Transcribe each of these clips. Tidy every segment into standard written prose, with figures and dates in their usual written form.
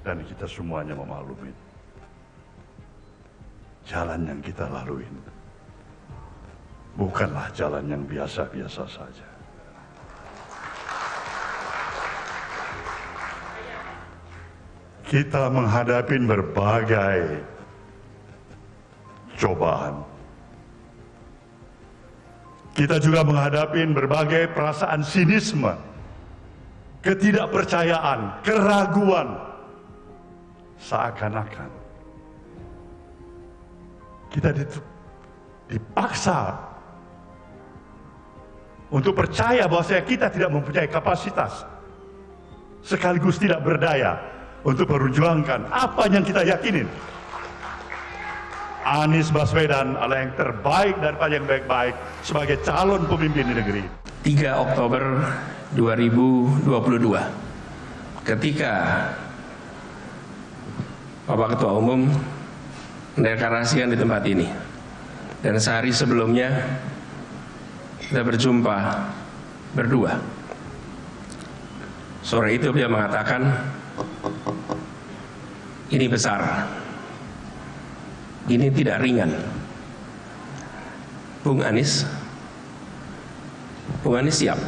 dan kita semuanya memaklumi. Jalan yang kita lalui bukanlah jalan yang biasa-biasa saja. Kita menghadapi berbagai cobaan. Kita juga menghadapi berbagai perasaan sinisme, ketidakpercayaan, keraguan. Seakan-akan kita dipaksa untuk percaya bahwa kita tidak mempunyai kapasitas, sekaligus tidak berdaya untuk memperjuangkan apa yang kita yakinin. Anies Baswedan adalah yang terbaik daripada yang baik-baik sebagai calon pemimpin di negeri. 3 Oktober 2022, ketika Bapak Ketua Umum mendeklarasikan di tempat ini, dan sehari sebelumnya kita berjumpa berdua. Sore itu beliau mengatakan, ini besar, ini tidak ringan. Bung Anies siap.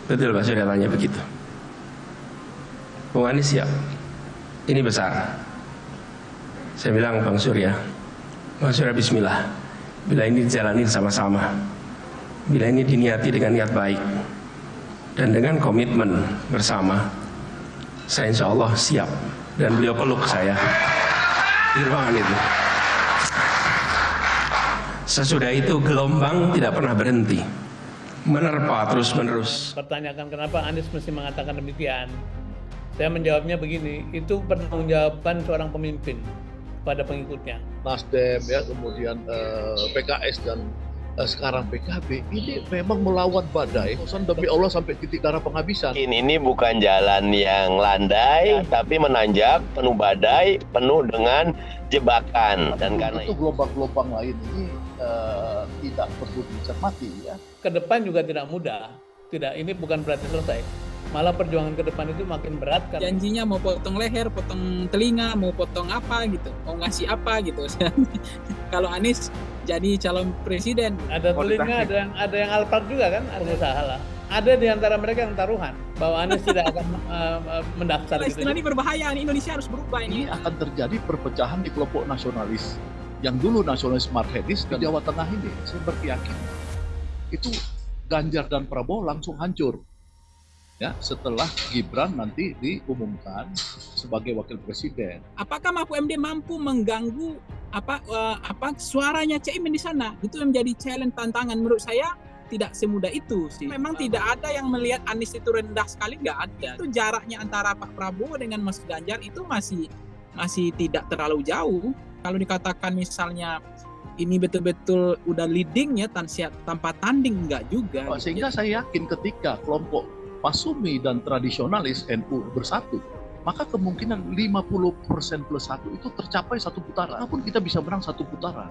Betul Pak Surya tanya begitu. Bung Anies siap. Ini besar. Saya bilang Bang Surya bismillah. Bila ini dijalanin sama-sama, bila ini diniati dengan niat baik dan dengan komitmen bersama, saya insya Allah siap. Dan beliau peluk saya di ruangan itu. Sesudah itu gelombang tidak pernah berhenti, menerpa terus-menerus. Pertanyakan kenapa Anies mesti mengatakan demikian. Saya menjawabnya begini, itu pertanggungjawaban seorang pemimpin pada pengikutnya. Nasdem ya, kemudian PKS dan sekarang PKB ini memang melawan badai demi Allah sampai titik darah penghabisan. Ini bukan jalan yang landai, tapi menanjak, penuh badai, penuh dengan jebakan. Dan karena itu gelombang-gelombang lain ini tidak perlu dicermati ya. Ke depan juga tidak mudah. Tidak, ini bukan berarti selesai. Malah perjuangan ke depan itu makin berat kan. Janjinya mau potong leher, potong telinga, mau potong apa gitu, mau ngasih apa gitu. Kalau Anies jadi calon presiden, ada telinga, ada yang alpart juga kan, pengusaha lah. Ada di antara mereka yang taruhan bahwa Anies tidak akan mendaftar. Istilah ini berbahaya, ini Indonesia harus berubah ini. Akan terjadi perpecahan di kelompok nasionalis. Yang dulu nasionalis marxis di Jawa Tengah ini, saya berkeyakin itu Ganjar dan Prabowo langsung hancur. Ya, setelah Gibran nanti diumumkan sebagai wakil presiden. Apakah Mahfud MD mampu mengganggu suaranya Caimin di sana? Itu yang menjadi challenge, tantangan menurut saya. Tidak semudah itu sih. Memang tidak ada yang melihat Anies itu rendah sekali, nggak ada. Itu jaraknya antara Pak Prabowo dengan Mas Ganjar itu masih tidak terlalu jauh. Kalau dikatakan misalnya ini betul-betul udah leading ya tanpa tanding, nggak juga. Sehingga saya yakin ketika kelompok Masumi dan tradisionalis NU bersatu, maka kemungkinan 50% plus 1 itu tercapai satu putaran. Apapun kita bisa menang satu putaran.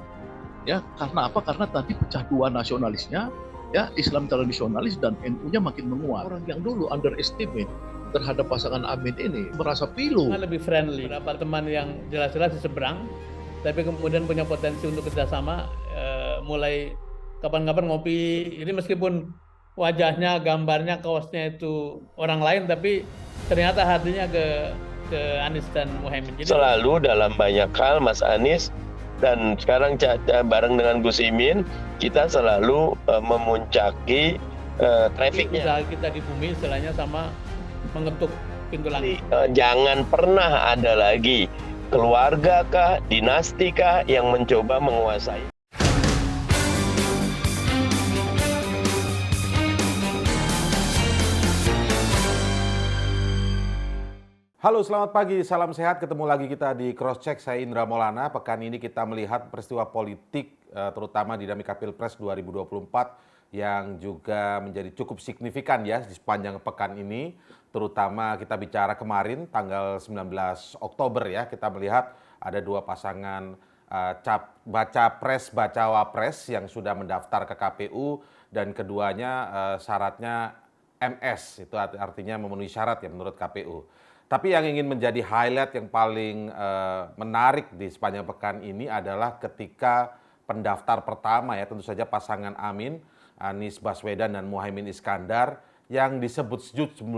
Ya, karena apa? Karena tadi pecah dua nasionalisnya, ya, Islam tradisionalis dan NU-nya makin menguat. Orang yang dulu underestimate terhadap pasangan Amin ini merasa pilu. Lebih friendly. Beberapa teman yang jelas-jelas di seberang, tapi kemudian punya potensi untuk kerjasama, mulai kapan-kapan ngopi. Ini meskipun wajahnya, gambarnya, kaosnya itu orang lain, tapi ternyata hatinya ke Anies dan Muhaimin. Jadi selalu dalam banyak hal Mas Anies dan sekarang bareng dengan Gus Imin, kita selalu memuncaki trafficnya. Usaha kita di bumi istilahnya sama mengetuk pintu langit. Jangan pernah ada lagi keluarga kah, dinasti kah yang mencoba menguasai. Halo, selamat pagi, salam sehat. Ketemu lagi kita di Cross Check, saya Indra Maulana. Pekan ini kita melihat peristiwa politik, terutama dinamika Pilpres 2024 yang juga menjadi cukup signifikan ya di sepanjang pekan ini. Terutama kita bicara kemarin tanggal 19 Oktober ya, kita melihat ada dua pasangan baca pres, bacawa pres yang sudah mendaftar ke KPU dan keduanya syaratnya MS, itu artinya memenuhi syarat ya menurut KPU. Tapi yang ingin menjadi highlight yang paling menarik di sepanjang pekan ini adalah ketika pendaftar pertama ya, tentu saja pasangan Amin, Anies Baswedan dan Muhaimin Iskandar, yang disebut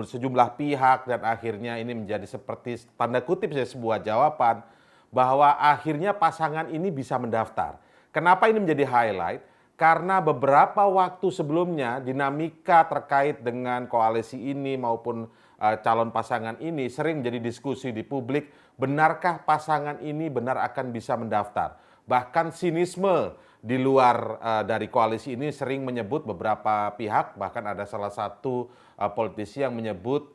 sejumlah pihak dan akhirnya ini menjadi seperti tanda kutip sebuah jawaban bahwa akhirnya pasangan ini bisa mendaftar. Kenapa ini menjadi highlight? Karena beberapa waktu sebelumnya dinamika terkait dengan koalisi ini maupun calon pasangan ini sering jadi diskusi di publik, benarkah pasangan ini benar akan bisa mendaftar? Bahkan sinisme di luar dari koalisi ini sering menyebut beberapa pihak, bahkan ada salah satu politisi yang menyebut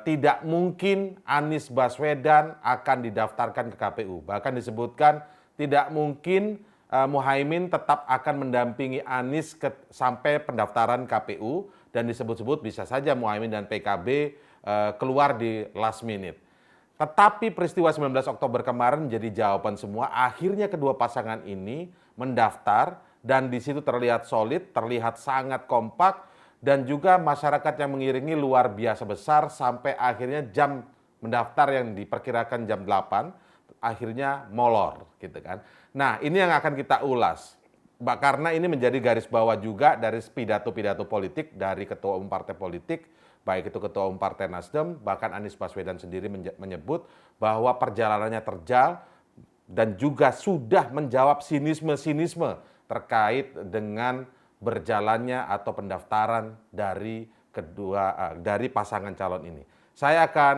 tidak mungkin Anies Baswedan akan didaftarkan ke KPU. Bahkan disebutkan tidak mungkin Muhaimin tetap akan mendampingi Anies sampai pendaftaran KPU, dan disebut-sebut bisa saja Muhaimin dan PKB keluar di last minute. Tetapi peristiwa 19 Oktober kemarin menjadi jawaban semua. Akhirnya kedua pasangan ini mendaftar dan di situ terlihat solid, terlihat sangat kompak, dan juga masyarakat yang mengiringi luar biasa besar sampai akhirnya jam mendaftar yang diperkirakan jam 8 akhirnya molor gitu kan. Nah, ini yang akan kita ulas. Karena ini menjadi garis bawah juga dari pidato-pidato politik dari ketua umum partai politik, baik itu ketua umum Partai Nasdem, bahkan Anies Baswedan sendiri menyebut bahwa perjalanannya terjal dan juga sudah menjawab sinisme-sinisme terkait dengan berjalannya atau pendaftaran dari pasangan calon ini. Saya akan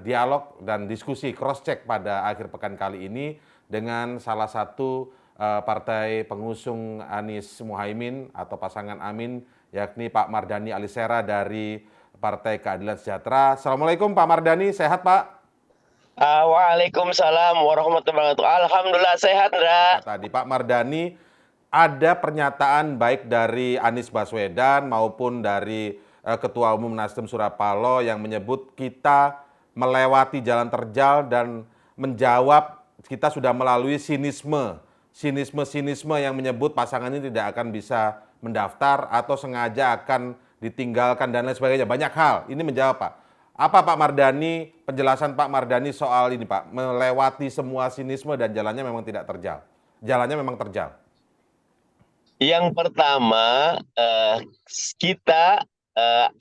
dialog dan diskusi cross-check pada akhir pekan kali ini dengan salah satu partai pengusung Anies Muhaimin atau pasangan Amin, yakni Pak Mardhani Alisera dari Partai Keadilan Sejahtera. Assalamualaikum Pak Mardhani, sehat Pak? Waalaikumsalam warahmatullahi wabarakatuh. Alhamdulillah sehat, Ndra. Tadi Pak Mardhani, ada pernyataan baik dari Anies Baswedan maupun dari Ketua Umum Nasdem Surya Paloh yang menyebut kita melewati jalan terjal dan menjawab kita sudah melalui sinisme yang menyebut pasangan ini tidak akan bisa mendaftar atau sengaja akan ditinggalkan dan lain sebagainya. Banyak hal. Ini menjawab Pak. Apa Pak Mardhani, penjelasan Pak Mardhani soal ini Pak, melewati semua sinisme dan jalannya memang tidak terjal. Jalannya memang terjal. Yang pertama, kita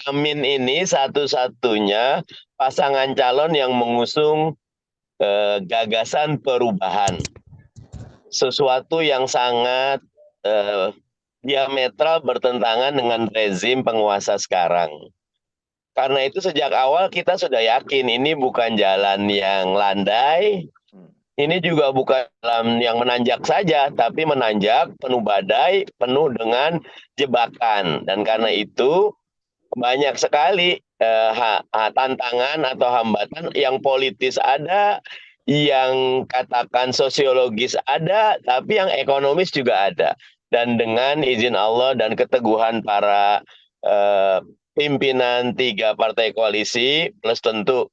Amin ini satu-satunya pasangan calon yang mengusung gagasan perubahan. Sesuatu yang sangat diametral bertentangan dengan rezim penguasa sekarang. Karena itu sejak awal kita sudah yakin ini bukan jalan yang landai, ini juga bukan jalan yang menanjak saja, tapi menanjak, penuh badai, penuh dengan jebakan. Dan karena itu banyak sekali tantangan atau hambatan yang politis ada, yang katakan sosiologis ada, tapi yang ekonomis juga ada. Dan dengan izin Allah dan keteguhan para pimpinan 3 partai koalisi, plus tentu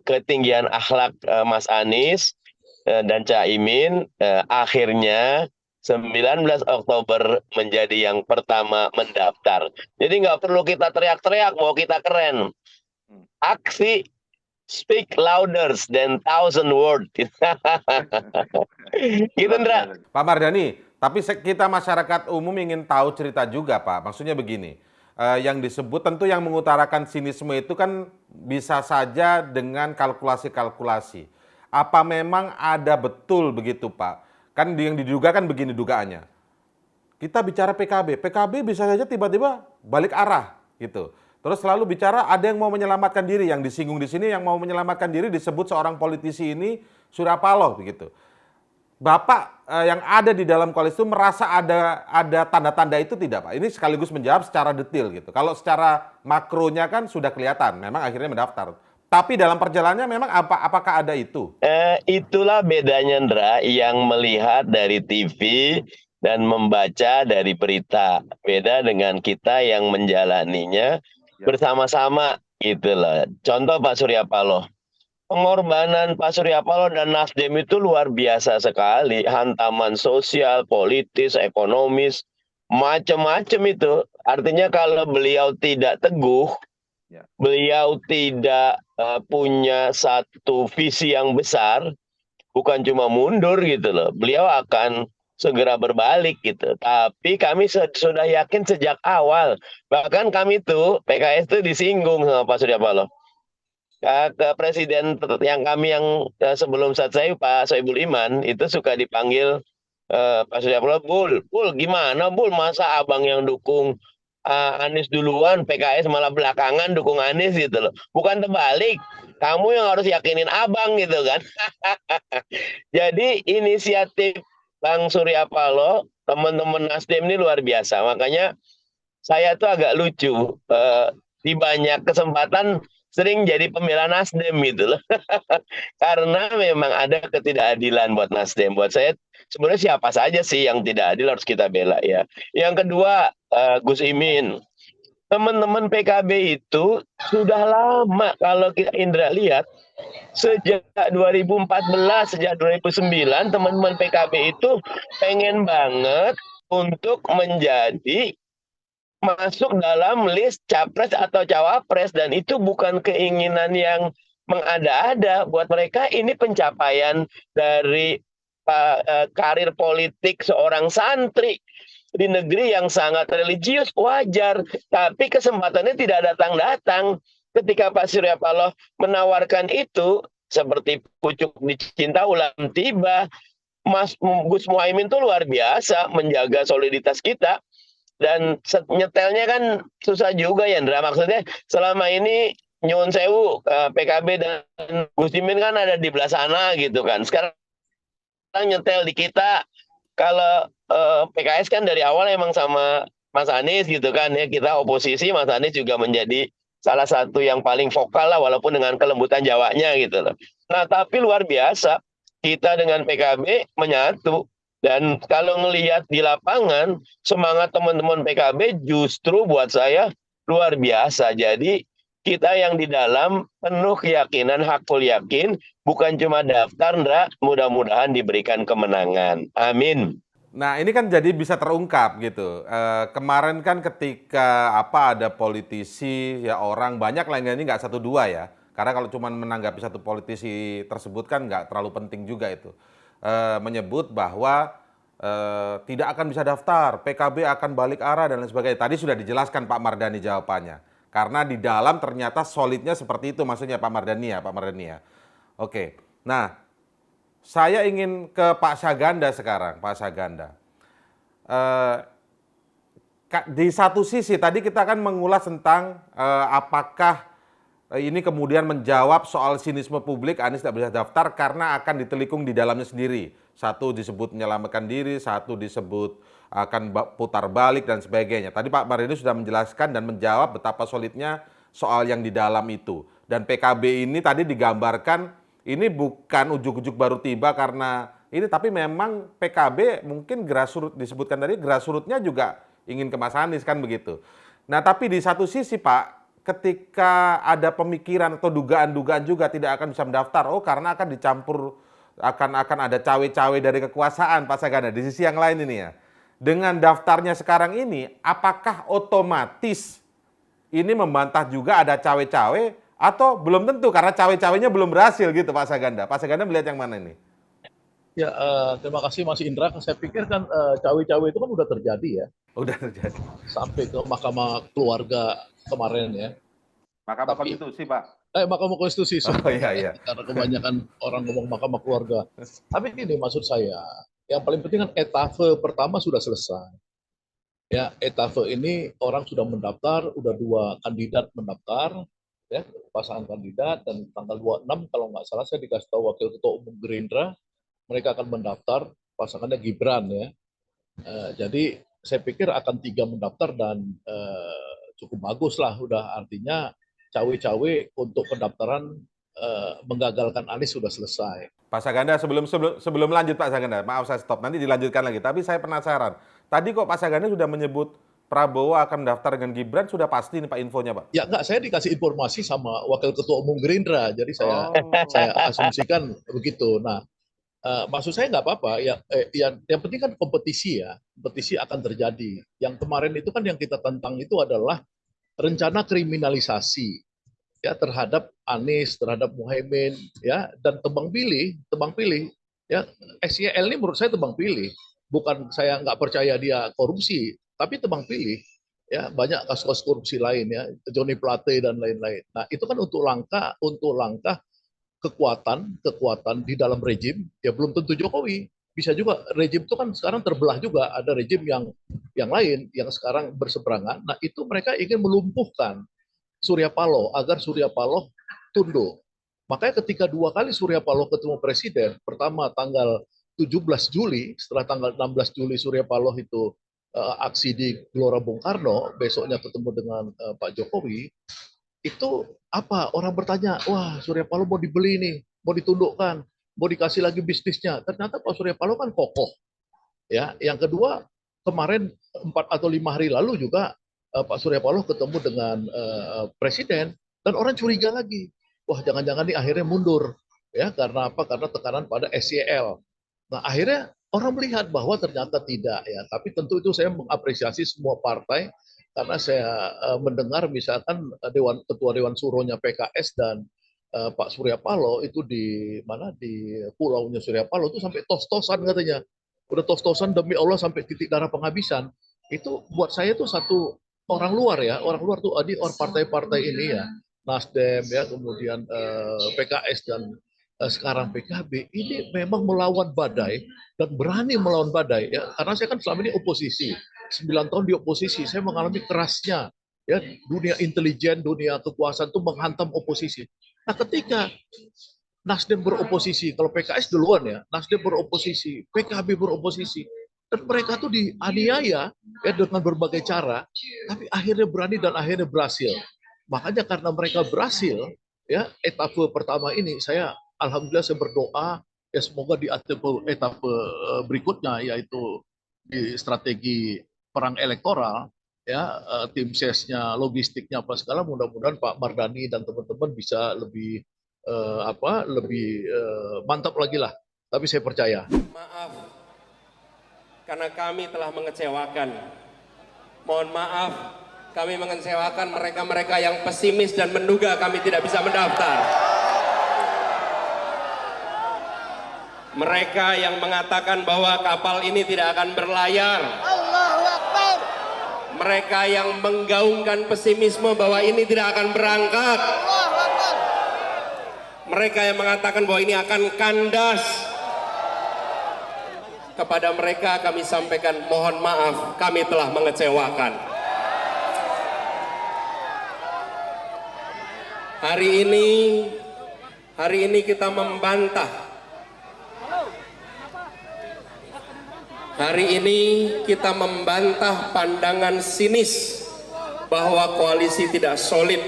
ketinggian akhlak Mas Anies dan Caimin, akhirnya 19 Oktober menjadi yang pertama mendaftar. Jadi nggak perlu kita teriak-teriak bahwa kita keren. Aksi speak louder than 1,000 words. Gitu, Ndra. Pak Mardhani, tapi kita masyarakat umum ingin tahu cerita juga Pak. Maksudnya begini, yang disebut tentu yang mengutarakan sinisme itu kan bisa saja dengan kalkulasi-kalkulasi. Apa memang ada betul begitu Pak? Kan yang diduga kan begini dugaannya. Kita bicara PKB bisa saja tiba-tiba balik arah gitu. Terus selalu bicara ada yang mau menyelamatkan diri, yang disinggung di sini yang mau menyelamatkan diri disebut seorang politisi ini Surya Paloh begitu. Bapak yang ada di dalam koalisi itu merasa ada tanda-tanda itu tidak Pak? Ini sekaligus menjawab secara detail gitu. Kalau secara makronya kan sudah kelihatan, memang akhirnya mendaftar. Tapi dalam perjalanannya memang apakah ada itu? Itulah bedanya, Ndra, yang melihat dari TV dan membaca dari berita. Beda dengan kita yang menjalaninya bersama-sama gitu loh. Contoh Pak Surya Paloh. Pengorbanan Pak Surya Paloh dan Nasdem itu luar biasa sekali. Hantaman sosial, politis, ekonomis, macam-macam itu. Artinya kalau beliau tidak teguh, beliau tidak punya satu visi yang besar, bukan cuma mundur gitu loh. Beliau akan segera berbalik gitu. Tapi kami sudah yakin sejak awal. Bahkan kami tuh PKS tuh disinggung sama Pak Surya Paloh. Ke presiden yang kami yang sebelum saat saya Pak Soebul Iman itu suka dipanggil Pak Surya Paloh, Bul gimana Bul, masa abang yang dukung Anies duluan, PKS malah belakangan dukung Anies gitu loh. Bukan terbalik, kamu yang harus yakinin abang gitu kan. Jadi inisiatif Bang Surya Paloh, teman-teman Nasdem ini luar biasa. Makanya saya tuh agak lucu, di banyak kesempatan sering jadi pembela Nasdem gitu loh. Karena memang ada ketidakadilan buat Nasdem. Buat saya sebenarnya siapa saja sih yang tidak adil harus kita bela ya. Yang kedua, Gus Imin. Teman-teman PKB itu sudah lama kalau kita Indra lihat sejak 2014, sejak 2009 teman-teman PKB itu pengen banget untuk menjadi masuk dalam list capres atau cawapres, dan itu bukan keinginan yang mengada-ada. Buat mereka ini pencapaian dari karir politik seorang santri di negeri yang sangat religius, wajar. Tapi kesempatannya tidak datang-datang. Ketika Pak Surya Paloh menawarkan itu, seperti pucuk dicinta ulam tiba, Mas Gus Muhaimin itu luar biasa menjaga soliditas kita. Dan nyetelnya kan susah juga ya, Indra. Maksudnya selama ini nyuwun sewu, PKB dan Gus Imin kan ada di belah sana gitu kan. Sekarang nyetel di kita. Kalau PKS kan dari awal emang sama Mas Anies gitu kan ya, kita oposisi, Mas Anies juga menjadi salah satu yang paling vokal lah, walaupun dengan kelembutan Jawanya gitu loh. Nah tapi luar biasa, kita dengan PKB menyatu. Dan kalau ngelihat di lapangan, semangat teman-teman PKB justru buat saya luar biasa. Jadi kita yang di dalam penuh keyakinan, hakul yakin, bukan cuma daftar, Ndra, mudah-mudahan diberikan kemenangan. Amin. Nah ini kan jadi bisa terungkap gitu. Kemarin kan ketika ada politisi ya, orang banyak lah, ini nggak 1-2 ya. Karena kalau cuma menanggapi satu politisi tersebut kan nggak terlalu penting juga itu. Menyebut bahwa tidak akan bisa daftar, PKB akan balik arah dan lain sebagainya. Tadi sudah dijelaskan Pak Mardhani jawabannya. Karena di dalam ternyata solidnya seperti itu, maksudnya Pak Mardhani ya. Oke, nah saya ingin ke Pak Saganda sekarang. Pak Saganda, di satu sisi tadi kita akan mengulas tentang apakah ini kemudian menjawab soal sinisme publik Anies tidak bisa daftar karena akan ditelikung di dalamnya sendiri. Satu disebut menyelamatkan diri, satu disebut akan putar balik dan sebagainya. Tadi Pak Mardhani sudah menjelaskan dan menjawab betapa solidnya soal yang di dalam itu. Dan PKB ini tadi digambarkan ini bukan ujuk-ujuk baru tiba karena ini, tapi memang PKB mungkin grassroots, disebutkan tadi grassroots-nya juga ingin ke Mas Anies kan begitu. Nah tapi di satu sisi Pak, ketika ada pemikiran atau dugaan-dugaan juga tidak akan bisa mendaftar, karena akan dicampur, akan ada cawe-cawe dari kekuasaan Pak Saganda. Di sisi yang lain ini ya, dengan daftarnya sekarang ini, apakah otomatis ini membantah juga ada cawe-cawe atau belum tentu karena cawe-cawenya belum berhasil gitu Pak Saganda? Pak Saganda melihat yang mana ini? Ya, terima kasih Mas Indra. Saya pikir kan cawe-cawe itu kan udah terjadi ya. Udah terjadi. Sampai ke Mahkamah Keluarga kemarin ya. Mahkamah Konstitusi Pak. Mahkamah Konstitusi. Oh iya. Karena kebanyakan orang ngomong Mahkamah Keluarga. Tapi ini maksud saya, yang paling penting kan etase pertama sudah selesai. Ya, etase ini orang sudah mendaftar, udah 2 kandidat mendaftar, ya, pasangan kandidat, dan tanggal 26 kalau nggak salah saya dikasih tahu Wakil Ketua Umum Gerindra, mereka akan mendaftar, pasangannya Gibran ya. Jadi saya pikir akan 3 mendaftar dan cukup bagus lah, udah artinya cawe-cawe untuk pendaftaran menggagalkan Anies sudah selesai. Pak Saganda, sebelum lanjut Pak Saganda, maaf saya stop, nanti dilanjutkan lagi. Tapi saya penasaran, tadi kok Pak Saganda sudah menyebut Prabowo akan daftar dengan Gibran, sudah pasti nih Pak infonya Pak? Ya enggak, saya dikasih informasi sama Wakil Ketua Umum Gerindra, jadi saya asumsikan begitu. Nah, Maksud saya nggak apa-apa ya, yang penting kan kompetisi ya, kompetisi akan terjadi. Yang kemarin itu kan yang kita tentang itu adalah rencana kriminalisasi ya terhadap Anies, terhadap Muhaimin ya, dan tebang pilih ya. SYL ini menurut saya tebang pilih, bukan saya nggak percaya dia korupsi, tapi tebang pilih ya. Banyak kasus korupsi lain ya, Johnny Plate dan lain-lain. Nah itu kan untuk langkah kekuatan di dalam rejim ya, belum tentu Jokowi, bisa juga rejim itu kan sekarang terbelah juga, ada rejim yang lain yang sekarang berseberangan. Nah itu mereka ingin melumpuhkan Surya Paloh agar Surya Paloh tunduk. Makanya ketika 2 kali Surya Paloh ketemu presiden, pertama tanggal 17 Juli, setelah tanggal 16 Juli Surya Paloh itu aksi di Gelora Bung Karno, besoknya ketemu dengan Pak Jokowi, itu apa, orang bertanya, wah Surya Paloh mau dibeli nih, mau ditundukkan, mau dikasih lagi bisnisnya. Ternyata Pak Surya Paloh kan kokoh ya. Yang kedua, kemarin 4 atau 5 hari lalu juga Pak Surya Paloh ketemu dengan presiden, dan orang curiga lagi, wah jangan-jangan nih akhirnya mundur ya, karena apa, karena tekanan pada SYL. Nah akhirnya orang melihat bahwa ternyata tidak ya. Tapi tentu itu saya mengapresiasi semua partai, karena saya mendengar misalkan ketua Dewan Suronya PKS dan Pak Surya Paloh itu di mana, di pulaunya Surya Paloh itu sampai tos-tosan katanya, udah tos-tosan demi Allah sampai titik darah penghabisan. Itu buat saya itu satu orang luar ya, orang luar tuh di partai-partai ini ya, Nasdem ya, kemudian PKS dan sekarang PKB ini memang melawan badai dan berani melawan badai ya. Karena saya kan selama ini oposisi, 9 tahun di oposisi, saya mengalami kerasnya ya, dunia intelijen, dunia kekuasaan itu menghantam oposisi. Nah ketika Nasdem beroposisi, kalau PKS duluan ya, Nasdem beroposisi, PKB beroposisi, dan mereka tuh dianiaya ya dengan berbagai cara, tapi akhirnya berani dan akhirnya berhasil. Makanya karena mereka berhasil ya, etapa pertama ini saya alhamdulillah saya berdoa ya, semoga di etapa berikutnya, yaitu di strategi perang elektoral ya, tim sesnya, logistiknya apa segala, mudah-mudahan Pak Mardani dan teman-teman bisa lebih lebih mantap lagi lah. Tapi saya percaya. Maaf karena kami telah mengecewakan. Mohon maaf, kami mengecewakan mereka-mereka yang pesimis dan menduga kami tidak bisa mendaftar. Mereka yang mengatakan bahwa kapal ini tidak akan berlayar. Mereka yang menggaungkan pesimisme bahwa ini tidak akan berangkat. Mereka yang mengatakan bahwa ini akan kandas. Kepada mereka kami sampaikan, mohon maaf, kami telah mengecewakan. Hari ini kita membantah. Hari ini kita membantah pandangan sinis bahwa koalisi tidak solid.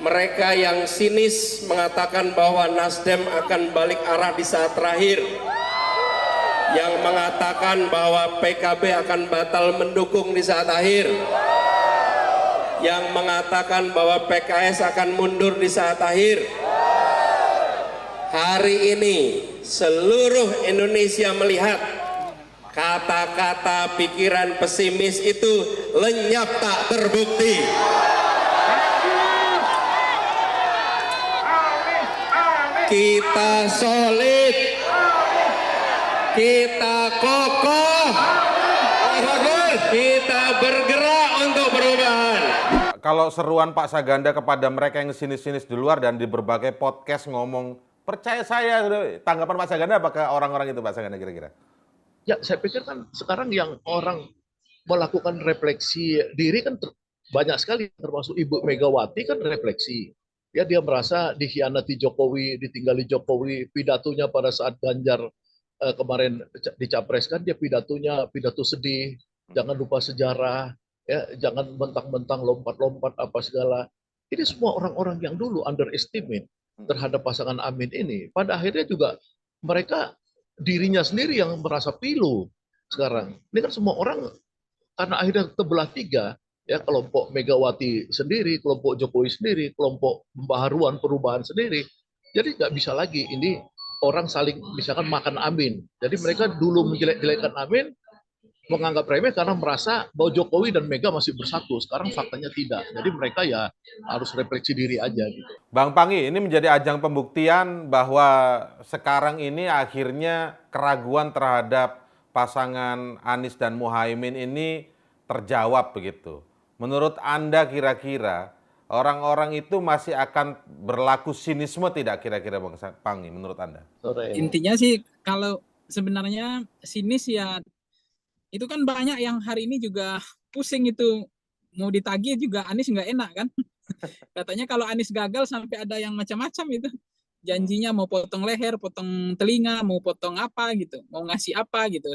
Mereka yang sinis mengatakan bahwa Nasdem akan balik arah di saat terakhir, yang mengatakan bahwa PKB akan batal mendukung di saat akhir, yang mengatakan bahwa PKS akan mundur di saat akhir. Hari ini seluruh Indonesia melihat kata-kata pikiran pesimis itu lenyap tak terbukti. Kita solid, kita kokoh, kita bergerak untuk perubahan. Kalau seruan Pak Saganda kepada mereka yang sinis-sinis di luar dan di berbagai podcast ngomong, percaya saya, tanggapan Pak Saganda apakah orang-orang itu Pak Saganda kira-kira? Ya, saya pikir kan sekarang yang orang melakukan refleksi diri kan banyak sekali, termasuk Ibu Megawati kan refleksi. Ya, dia merasa dikhianati Jokowi, ditinggali Jokowi, pidatonya pada saat Ganjar kemarin dicapreskan, dia pidato sedih, jangan lupa sejarah, ya, jangan mentang-mentang lompat-lompat apa segala. Ini semua orang-orang yang dulu underestimate terhadap pasangan Amin ini, pada akhirnya juga mereka dirinya sendiri yang merasa pilu sekarang. Ini kan semua orang karena akhirnya terbelah 3, ya, kelompok Megawati sendiri, kelompok Jokowi sendiri, kelompok pembaharuan perubahan sendiri. Jadi nggak bisa lagi ini orang saling misalkan makan Amin. Jadi mereka dulu menjelek-jelekkan Amin, menganggap remeh karena merasa bahwa Jokowi dan Mega masih bersatu. Sekarang faktanya tidak. Jadi mereka ya harus refleksi diri aja gitu. Bang Panggi, ini menjadi ajang pembuktian bahwa sekarang ini akhirnya keraguan terhadap pasangan Anies dan Muhaimin ini terjawab begitu. Menurut Anda kira-kira orang-orang itu masih akan berlaku sinisme tidak kira-kira Bang Panggi menurut Anda? Sore. Intinya sih kalau sebenarnya sinis ya itu kan banyak yang hari ini juga pusing itu mau ditagih juga Anies nggak enak kan. Katanya kalau Anies gagal sampai ada yang macam-macam itu. Janjinya mau potong leher, potong telinga, mau potong apa gitu, mau ngasih apa gitu.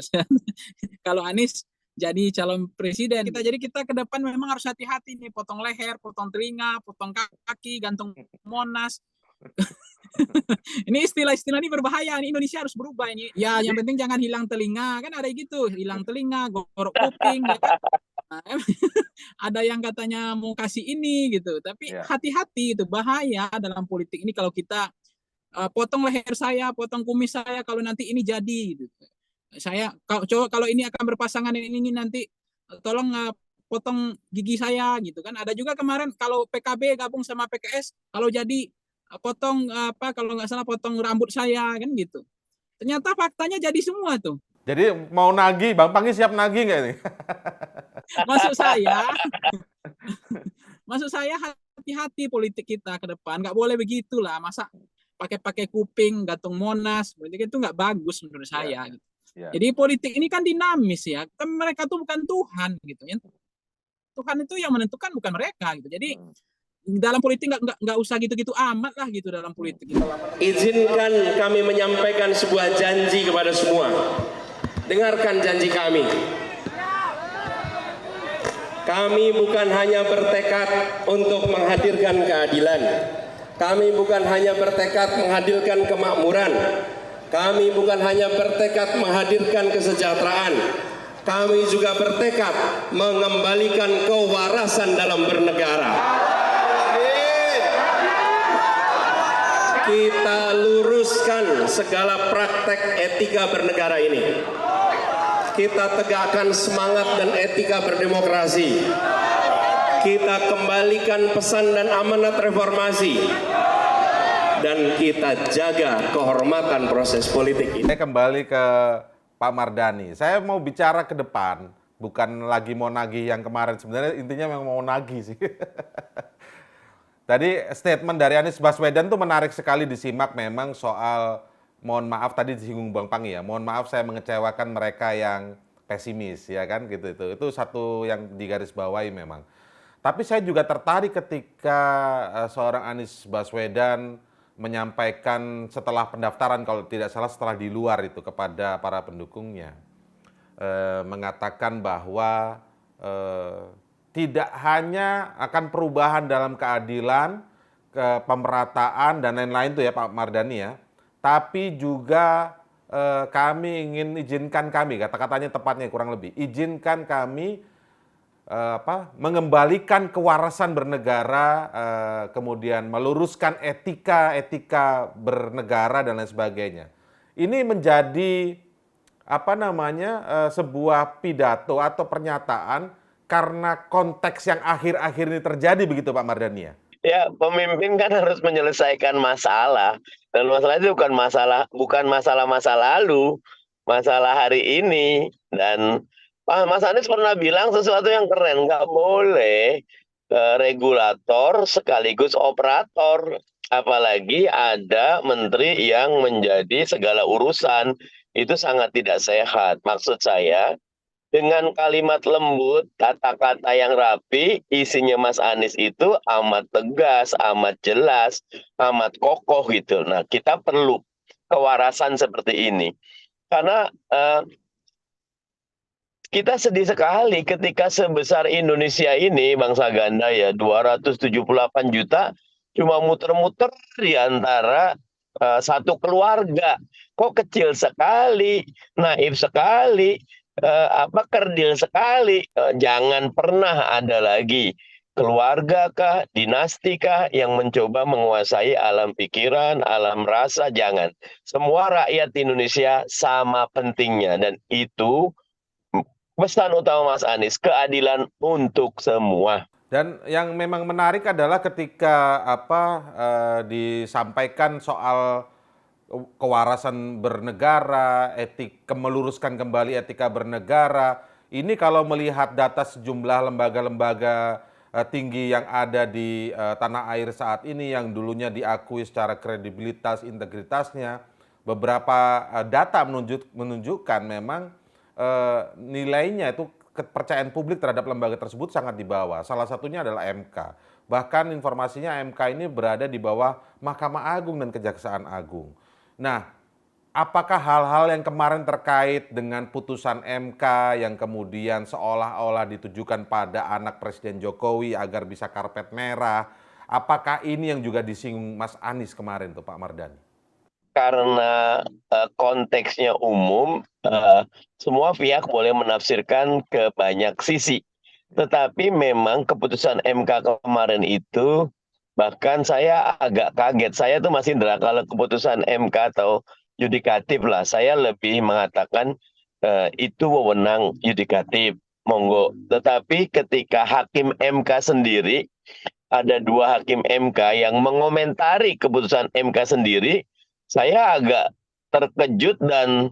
Kalau Anies jadi calon presiden, kita ke depan memang harus hati-hati nih, potong leher, potong telinga, potong kaki, gantung Monas. Ini istilah-istilah ini berbahaya. Ini Indonesia harus berubah ini. Ya, yang penting jangan hilang telinga, kan ada gitu, hilang telinga, gorok kuping, ya kan? Nah, ada yang katanya mau kasih ini gitu, tapi hati-hati itu bahaya dalam politik ini kalau kita potong leher saya, potong kumis saya kalau nanti ini jadi gitu. Saya kalau ini akan berpasangan ini nanti tolong potong gigi saya gitu kan. Ada juga kemarin kalau PKB gabung sama PKS kalau jadi potong kalau nggak salah potong rambut saya kan gitu. Ternyata faktanya jadi semua tuh. Jadi mau nagih, Bang Panggi siap nagih nggak ini? Maksud saya hati-hati politik kita ke depan, nggak boleh begitulah. Masa pakai kuping, gantung Monas, politik itu nggak bagus menurut saya. Gitu. Jadi politik ini kan dinamis ya. Kan mereka tuh bukan Tuhan gitu ya. Tuhan itu yang menentukan bukan mereka gitu. Jadi dalam politik nggak usah gitu-gitu amat lah gitu dalam politik. Gitu. Izinkan kami menyampaikan sebuah janji kepada semua. Dengarkan janji kami. Kami bukan hanya bertekad untuk menghadirkan keadilan. Kami bukan hanya bertekad menghadirkan kemakmuran. Kami bukan hanya bertekad menghadirkan kesejahteraan. Kami juga bertekad mengembalikan kewarasan dalam bernegara. Kita luruskan segala praktek etika bernegara ini. Kita tegakkan semangat dan etika berdemokrasi. Kita kembalikan pesan dan amanat reformasi. Dan kita jaga kehormatan proses politik ini. Saya kembali ke Pak Mardhani. Saya mau bicara ke depan, bukan lagi mau nagih yang kemarin. Sebenarnya intinya memang mau nagih sih. Tadi statement dari Anies Baswedan itu menarik sekali disimak memang soal, mohon maaf tadi disinggung Bang Panggi ya, mohon maaf saya mengecewakan mereka yang pesimis ya kan gitu itu satu yang digarisbawahi memang. Tapi saya juga tertarik ketika seorang Anies Baswedan menyampaikan setelah pendaftaran, kalau tidak salah setelah di luar itu kepada para pendukungnya, mengatakan bahwa tidak hanya akan perubahan dalam keadilan, pemerataan dan lain-lain tuh ya Pak Mardhani ya, tapi juga kami ingin izinkan kami, kata-katanya tepatnya kurang lebih, izinkan kami mengembalikan kewarasan bernegara, kemudian meluruskan etika bernegara dan lain sebagainya. Ini menjadi sebuah pidato atau pernyataan karena konteks yang akhir-akhir ini terjadi begitu Pak Mardhani ya? Ya, pemimpin kan harus menyelesaikan masalah, dan masalah itu bukan masalah masa lalu, masalah hari ini. Dan Mas Anies pernah bilang sesuatu yang keren, nggak boleh regulator sekaligus operator, apalagi ada menteri yang menjadi segala urusan, itu sangat tidak sehat. Maksud saya, dengan kalimat lembut, kata-kata yang rapi, isinya Mas Anies itu amat tegas, amat jelas, amat kokoh gitu. Nah, kita perlu kewarasan seperti ini. Karena kita sedih sekali ketika sebesar Indonesia ini, bangsa ganda ya, 278 juta, cuma muter-muter di antara satu keluarga. Kok kecil sekali, naif sekali, kerdil sekali. Jangan pernah ada lagi keluarga kah, dinasti kah yang mencoba menguasai alam pikiran, alam rasa, jangan. Semua rakyat Indonesia sama pentingnya, dan itu pesan utama Mas Anies, keadilan untuk semua. Dan yang memang menarik adalah ketika disampaikan soal kewarasan bernegara, meluruskan kembali etika bernegara. Ini kalau melihat data sejumlah lembaga-lembaga tinggi yang ada di tanah air saat ini yang dulunya diakui secara kredibilitas, integritasnya, beberapa data menunjukkan memang nilainya itu kepercayaan publik terhadap lembaga tersebut sangat di bawah. Salah satunya adalah MK. Bahkan informasinya MK ini berada di bawah Mahkamah Agung dan Kejaksaan Agung. Nah, apakah hal-hal yang kemarin terkait dengan putusan MK yang kemudian seolah-olah ditujukan pada anak Presiden Jokowi agar bisa karpet merah, apakah ini yang juga disinggung Mas Anies kemarin tuh Pak Mardhani? Karena konteksnya umum, semua pihak boleh menafsirkan ke banyak sisi. Tetapi memang keputusan MK kemarin itu, bahkan saya agak kaget. Saya tuh masih Indra, kalau keputusan MK atau yudikatif lah, saya lebih mengatakan itu wewenang yudikatif, monggo. Tetapi ketika hakim MK sendiri, ada 2 hakim MK yang mengomentari keputusan MK sendiri, saya agak terkejut dan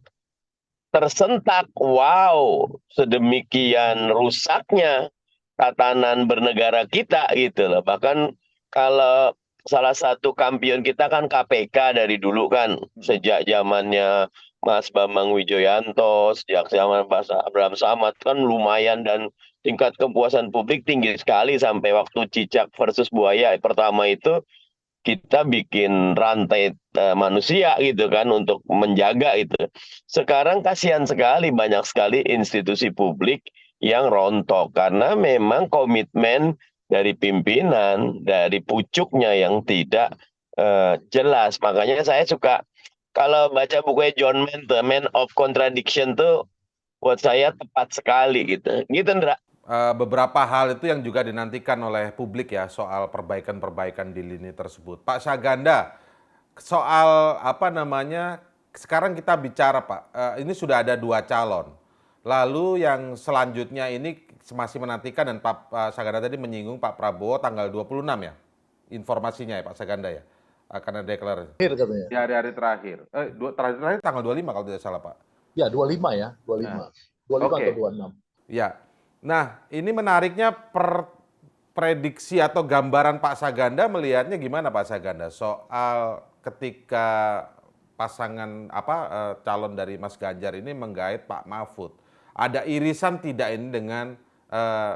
tersentak. Wow, sedemikian rusaknya tatanan bernegara kita gitu loh. Bahkan kalau salah satu kampion kita kan KPK dari dulu kan, sejak zamannya Mas Bambang Wijoyanto, sejak zaman Mas Abraham Samad kan lumayan, dan tingkat kepuasan publik tinggi sekali sampai waktu Cicak versus Buaya pertama itu kita bikin rantai manusia gitu kan untuk menjaga itu. Sekarang kasihan sekali, banyak sekali institusi publik yang rontok karena memang komitmen dari pimpinan, dari pucuknya yang tidak jelas. Makanya saya suka kalau baca bukunya John Mann, The Man of Contradiction tuh buat saya tepat sekali gitu. Gitu, Ndra. Beberapa hal itu yang juga dinantikan oleh publik ya soal perbaikan-perbaikan di lini tersebut. Pak Saganda, soal sekarang kita bicara Pak, ini sudah ada 2 calon. Lalu yang selanjutnya ini masih menantikan, dan Pak Saganda tadi menyinggung Pak Prabowo tanggal 26 ya, informasinya ya Pak Saganda ya, akan ada deklarasi. Akhir katanya. Di hari-hari terakhir. Terakhir tanggal 25 kalau tidak salah Pak. Ya, 25 ya, 25. Nah. 25 Oke. atau 26. Ya. Nah, ini menariknya prediksi atau gambaran Pak Saganda melihatnya gimana Pak Saganda soal ketika pasangan calon dari Mas Ganjar ini menggait Pak Mahfud. Ada irisan tidak ini dengan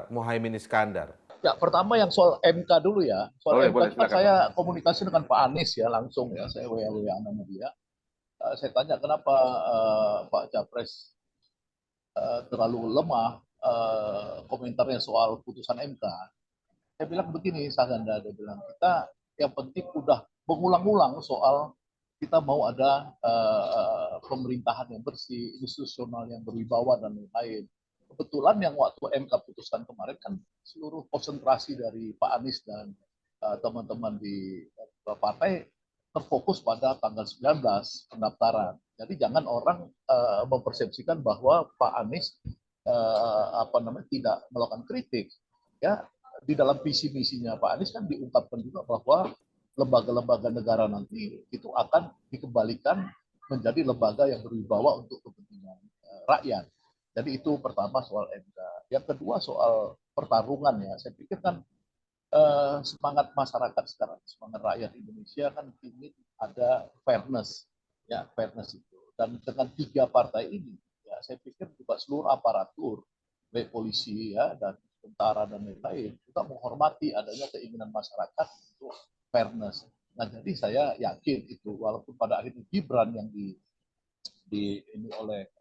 Muhaimin Iskandar? Ya, pertama yang soal MK dulu ya. Soal MK kan saya komunikasi dengan Pak Anies ya langsung ya, saya WA sama dia. Saya tanya kenapa Pak Capres terlalu lemah komentarnya soal putusan MK. Saya bilang begini, Saganda, dia bilang kita yang penting udah mengulang-ulang soal kita mau ada pemerintahan yang bersih, institusional yang berwibawa dan lain-lain. Kebetulan yang waktu MK putusan kemarin kan seluruh konsentrasi dari Pak Anies dan teman-teman di partai terfokus pada tanggal 19 pendaftaran. Jadi jangan orang mempersepsikan bahwa Pak Anies tidak melakukan kritik. Ya, di dalam visi misinya Pak Anies kan diungkapkan juga bahwa lembaga-lembaga negara nanti itu akan dikembalikan menjadi lembaga yang berwibawa untuk kepentingan rakyat. Jadi itu pertama soal MK. Yang kedua soal pertarungan ya. Saya pikir kan semangat masyarakat sekarang, semangat rakyat Indonesia kan ingin ada fairness, ya fairness itu. Dan dengan 3 partai ini, ya saya pikir juga seluruh aparatur, baik polisi ya dan tentara dan lain-lain, juga menghormati adanya keinginan masyarakat untuk fairness. Nah jadi saya yakin itu, walaupun pada akhirnya Gibran yang ini oleh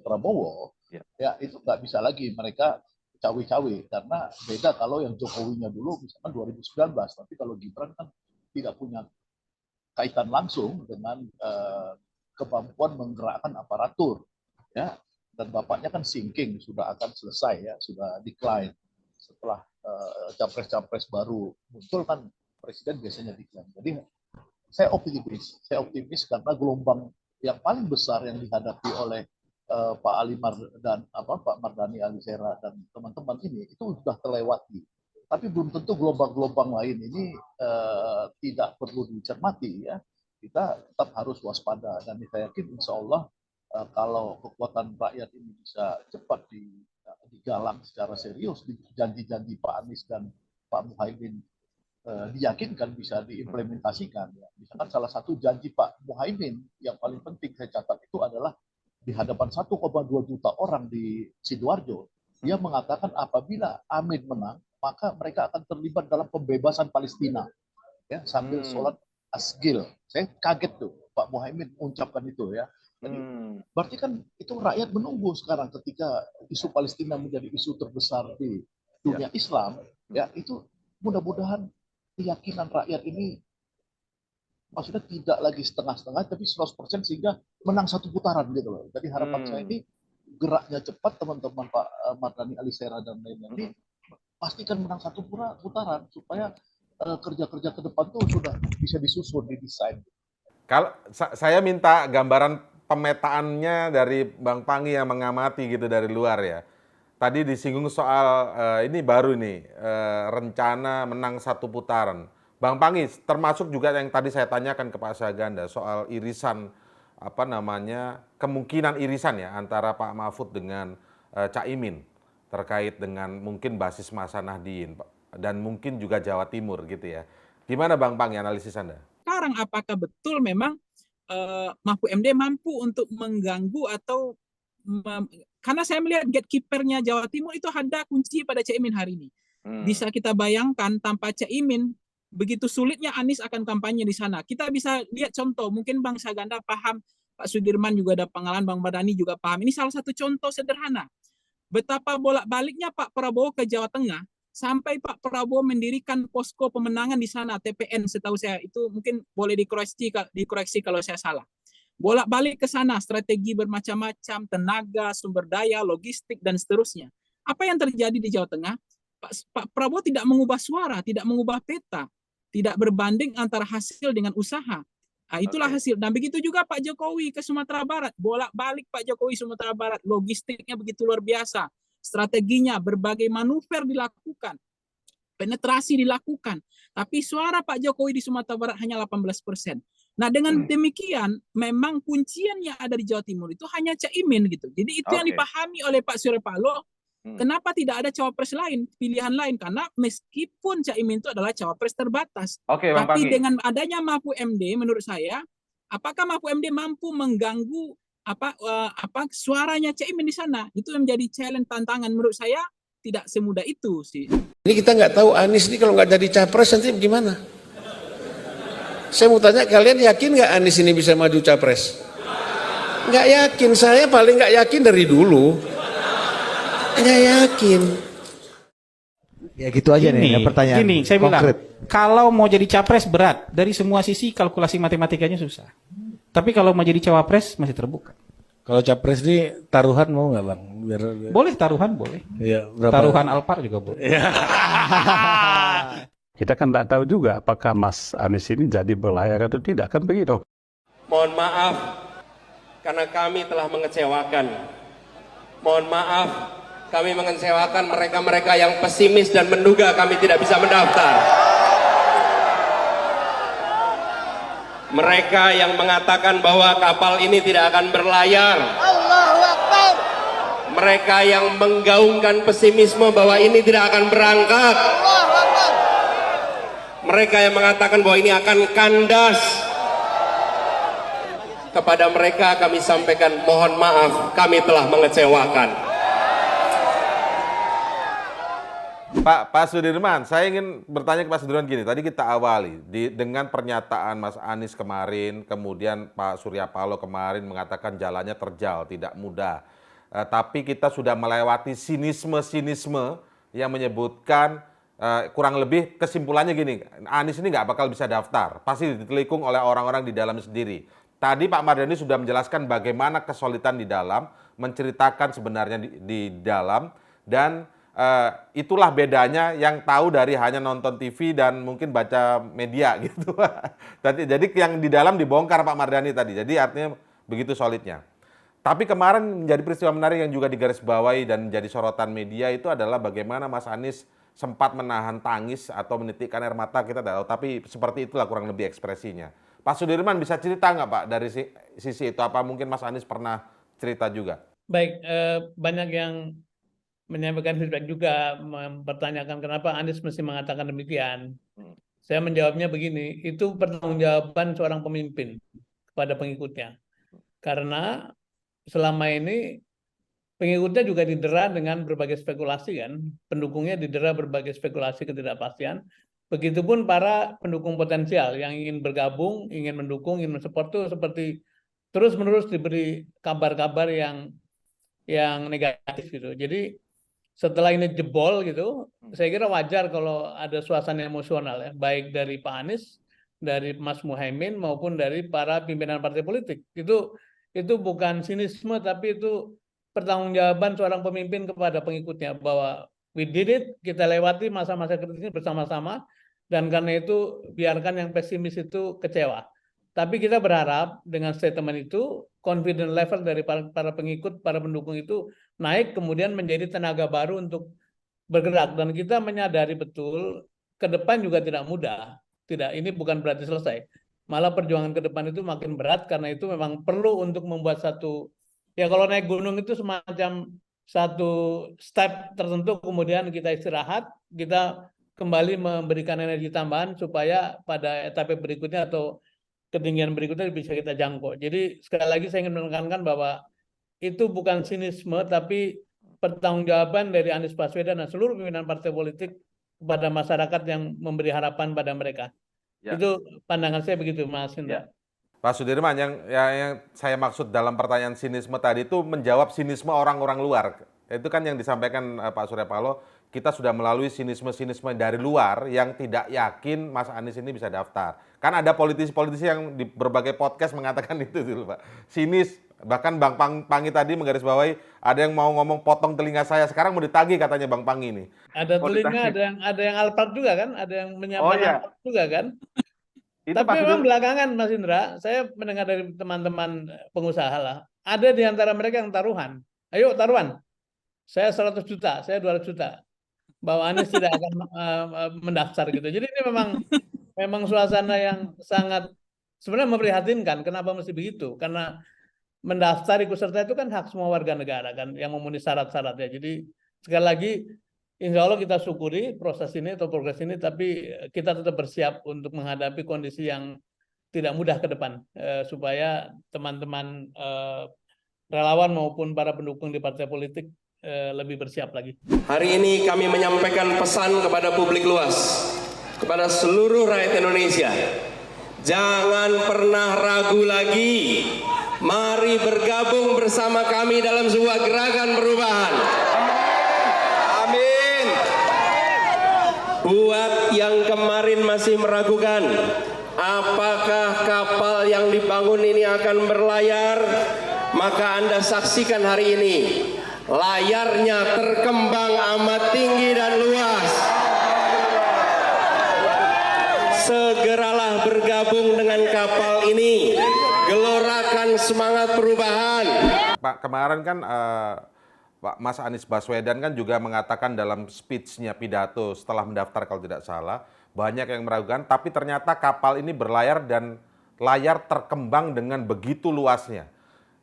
Prabowo, ya itu nggak bisa lagi mereka cawe-cawe, karena beda kalau yang Jokowinya dulu misalkan 2019, tapi kalau Gibran kan tidak punya kaitan langsung dengan kemampuan menggerakkan aparatur, ya, dan bapaknya kan sinking, sudah akan selesai ya, sudah decline setelah capres-capres baru muncul kan presiden biasanya diklaim. Jadi saya optimis karena gelombang yang paling besar yang dihadapi oleh Pak Pak Mardhani Alisera dan teman-teman ini itu sudah terlewati. Tapi belum tentu gelombang-gelombang lain ini tidak perlu dicermati ya. Kita tetap harus waspada dan saya yakin insya Allah kalau kekuatan rakyat ini bisa cepat digalang secara serius, janji-janji Pak Anies dan Pak Muhaimin diyakinkan bisa diimplementasikan. Ya. Misalkan salah satu janji Pak Muhaimin yang paling penting saya catat itu adalah di hadapan 1,2 juta orang di Sidoarjo, dia mengatakan apabila Amin menang, maka mereka akan terlibat dalam pembebasan Palestina. Ya, sambil sholat asgil. Saya kaget tuh Pak Muhaimin mengucapkan itu ya. Jadi, berarti kan itu rakyat menunggu sekarang ketika isu Palestina menjadi isu terbesar di dunia Islam. Ya, itu mudah-mudahan keyakinan rakyat ini maksudnya tidak lagi setengah-setengah tapi 100% sehingga menang satu putaran gitu loh. Jadi harapan saya ini geraknya cepat teman-teman Pak Mardhani Alisera dan lainnya ini pastikan menang satu putaran supaya kerja-kerja ke depan tuh sudah bisa disusun, didesain. Kalau saya minta gambaran pemetaannya dari Bang Panggi yang mengamati gitu dari luar ya. Tadi disinggung soal ini baru nih rencana menang satu putaran. Bang Panggi, termasuk juga yang tadi saya tanyakan ke Pak Saganda soal irisan kemungkinan irisan ya antara Pak Mahfud dengan Caimin terkait dengan mungkin basis masa Nahdien dan mungkin juga Jawa Timur gitu ya. Gimana Bang Panggi analisis Anda? Sekarang apakah betul memang Mahfud MD mampu untuk mengganggu atau karena saya melihat gatekeeper-nya Jawa Timur itu ada kunci pada Caimin hari ini. Bisa kita bayangkan tanpa Caimin begitu sulitnya Anies akan kampanye di sana. Kita bisa lihat contoh, mungkin Bang Saganda paham, Pak Sudirman juga ada pengalaman, Bang Mardhani juga paham. Ini salah satu contoh sederhana. Betapa bolak-baliknya Pak Prabowo ke Jawa Tengah sampai Pak Prabowo mendirikan posko pemenangan di sana, TPN setahu saya. Itu mungkin boleh dikoreksi kalau saya salah. Bolak-balik ke sana, strategi bermacam-macam, tenaga, sumber daya, logistik, dan seterusnya. Apa yang terjadi di Jawa Tengah? Pak Prabowo tidak mengubah suara, tidak mengubah peta, tidak berbanding antara hasil dengan usaha. Nah, itulah hasil. Dan begitu juga Pak Jokowi ke Sumatera Barat. Bolak-balik Pak Jokowi Sumatera Barat. Logistiknya begitu luar biasa. Strateginya, berbagai manuver dilakukan. Penetrasi dilakukan. Tapi suara Pak Jokowi di Sumatera Barat hanya 18%. Nah, dengan demikian, memang kunciannya ada di Jawa Timur itu hanya Caimin gitu. Jadi itu yang dipahami oleh Pak Surya Paloh. Kenapa tidak ada cawapres lain, pilihan lain? Karena meskipun Caimin itu adalah cawapres terbatas, tapi dengan adanya Mahfud MD, menurut saya, apakah Mahfud MD mampu mengganggu suaranya Caimin di sana? Itu yang menjadi challenge tantangan menurut saya tidak semudah itu sih. Ini kita nggak tahu Anies ini kalau nggak jadi capres nanti gimana? Saya mau tanya, kalian yakin nggak Anies ini bisa maju capres? Nggak yakin, saya paling nggak yakin dari dulu. Nggak yakin. Ya gitu aja nih pertanyaan. Gini, saya konkret. bilang, kalau mau jadi capres berat, dari semua sisi kalkulasi matematikanya susah. Tapi kalau mau jadi cawapres masih terbuka. Kalau capres ini taruhan mau nggak Bang? Boleh taruhan, boleh. Ya, taruhan Alpar juga boleh. Ya. Kita kan tidak tahu juga apakah Mas Anies ini jadi berlayar atau tidak, kan begitu. Mohon maaf karena kami telah mengecewakan. Mohon maaf kami mengecewakan mereka-mereka yang pesimis dan menduga kami tidak bisa mendaftar. Mereka yang mengatakan bahwa kapal ini tidak akan berlayar. Allahu Akbar. Mereka yang menggaungkan pesimisme bahwa ini tidak akan berangkat. Allahu Akbar. Mereka yang mengatakan bahwa ini akan kandas. Kepada mereka kami sampaikan mohon maaf, kami telah mengecewakan. Pak Sudirman, saya ingin bertanya ke Pak Sudirman gini. Tadi kita awali dengan pernyataan Mas Anies kemarin, kemudian Pak Surya Paloh kemarin mengatakan jalannya terjal, tidak mudah. Tapi kita sudah melewati sinisme-sinisme yang menyebutkan kurang lebih kesimpulannya gini, Anies ini nggak bakal bisa daftar, pasti ditelikung oleh orang-orang di dalam sendiri. Tadi Pak Mardhani sudah menjelaskan bagaimana kesulitan di dalam, menceritakan sebenarnya di dalam, dan itulah bedanya yang tahu dari hanya nonton TV dan mungkin baca media gitu. Jadi yang di dalam dibongkar Pak Mardhani tadi. Jadi artinya begitu solidnya. Tapi kemarin menjadi peristiwa menarik yang juga digarisbawahi dan menjadi sorotan media itu adalah bagaimana Mas Anies sempat menahan tangis atau menitikkan air mata, kita tidak tahu. Tapi seperti itulah kurang lebih ekspresinya. Pak Sudirman bisa cerita nggak Pak dari sisi itu? Apa mungkin Mas Anies pernah cerita juga? Baik, banyak yang menyampaikan feedback juga, mempertanyakan kenapa Anies mesti mengatakan demikian. Saya menjawabnya begini, itu pertanggungjawaban seorang pemimpin kepada pengikutnya. Karena selama ini pengikutnya juga didera dengan berbagai spekulasi kan, pendukungnya didera berbagai spekulasi ketidakpastian. Begitupun para pendukung potensial yang ingin bergabung, ingin mendukung, ingin mensupport itu seperti terus-menerus diberi kabar-kabar yang negatif gitu. Jadi setelah ini jebol gitu, saya kira wajar kalau ada suasana emosional ya, baik dari Pak Anies, dari Mas Muhaimin maupun dari para pimpinan partai politik. Itu bukan sinisme, tapi itu pertanggungjawaban seorang pemimpin kepada pengikutnya bahwa we did it, kita lewati masa-masa kritis ini bersama-sama, dan karena itu biarkan yang pesimis itu kecewa. Tapi kita berharap dengan statement itu, confident level dari para pengikut, para pendukung itu naik, kemudian menjadi tenaga baru untuk bergerak. Dan kita menyadari betul, ke depan juga tidak mudah. Tidak, ini bukan berarti selesai. Malah perjuangan ke depan itu makin berat, karena itu memang perlu untuk membuat satu, ya kalau naik gunung itu semacam satu step tertentu, kemudian kita istirahat, kita kembali memberikan energi tambahan supaya pada etapa berikutnya atau ketinggian berikutnya bisa kita jangkau. Jadi sekali lagi saya ingin menekankan bahwa itu bukan sinisme, tapi pertanggungjawaban dari Anies Baswedan dan seluruh pimpinan partai politik kepada masyarakat yang memberi harapan pada mereka. Ya. Itu pandangan saya begitu, Mas Indra. Ya. Pak Sudirman, yang saya maksud dalam pertanyaan sinisme tadi itu menjawab sinisme orang-orang luar. Itu kan yang disampaikan Pak Surya Paloh, kita sudah melalui sinisme-sinisme dari luar yang tidak yakin Mas Anies ini bisa daftar. Kan ada politisi-politisi yang di berbagai podcast mengatakan itu dulu Pak. Sinis, bahkan Bang Pangi tadi menggarisbawahi ada yang mau ngomong potong telinga saya, sekarang mau ditagih katanya Bang Pangi ini. Ada telinga, ada yang alpat juga kan, ada yang menyiapkan alpat juga kan. Tapi memang belakangan Mas Indra, saya mendengar dari teman-teman pengusaha lah, ada di antara mereka yang taruhan. Ayo taruhan, saya 100 juta, saya 200 juta. Bahwa Anies tidak akan mendaftar gitu. Jadi ini memang suasana yang sangat sebenarnya memprihatinkan. Kenapa mesti begitu? Karena mendaftar ikut serta itu kan hak semua warga negara kan yang memenuhi syarat-syaratnya. Jadi sekali lagi insya Allah kita syukuri proses ini atau progres ini, tapi kita tetap bersiap untuk menghadapi kondisi yang tidak mudah ke depan supaya teman-teman relawan maupun para pendukung di partai politik lebih bersiap lagi. Hari ini kami menyampaikan pesan kepada publik luas, kepada seluruh rakyat Indonesia. Jangan pernah ragu lagi. Mari bergabung bersama kami dalam sebuah gerakan perubahan. Amin. Buat yang kemarin masih meragukan, apakah kapal yang dibangun ini akan berlayar, maka Anda saksikan hari ini. Layarnya terkembang amat tinggi dan luas. Segeralah bergabung dengan kapal ini. Gelorakan semangat perubahan. Pak, kemarin kan Pak Mas Anies Baswedan kan juga mengatakan dalam speech-nya pidato setelah mendaftar kalau tidak salah, banyak yang meragukan, tapi ternyata kapal ini berlayar dan layar terkembang dengan begitu luasnya.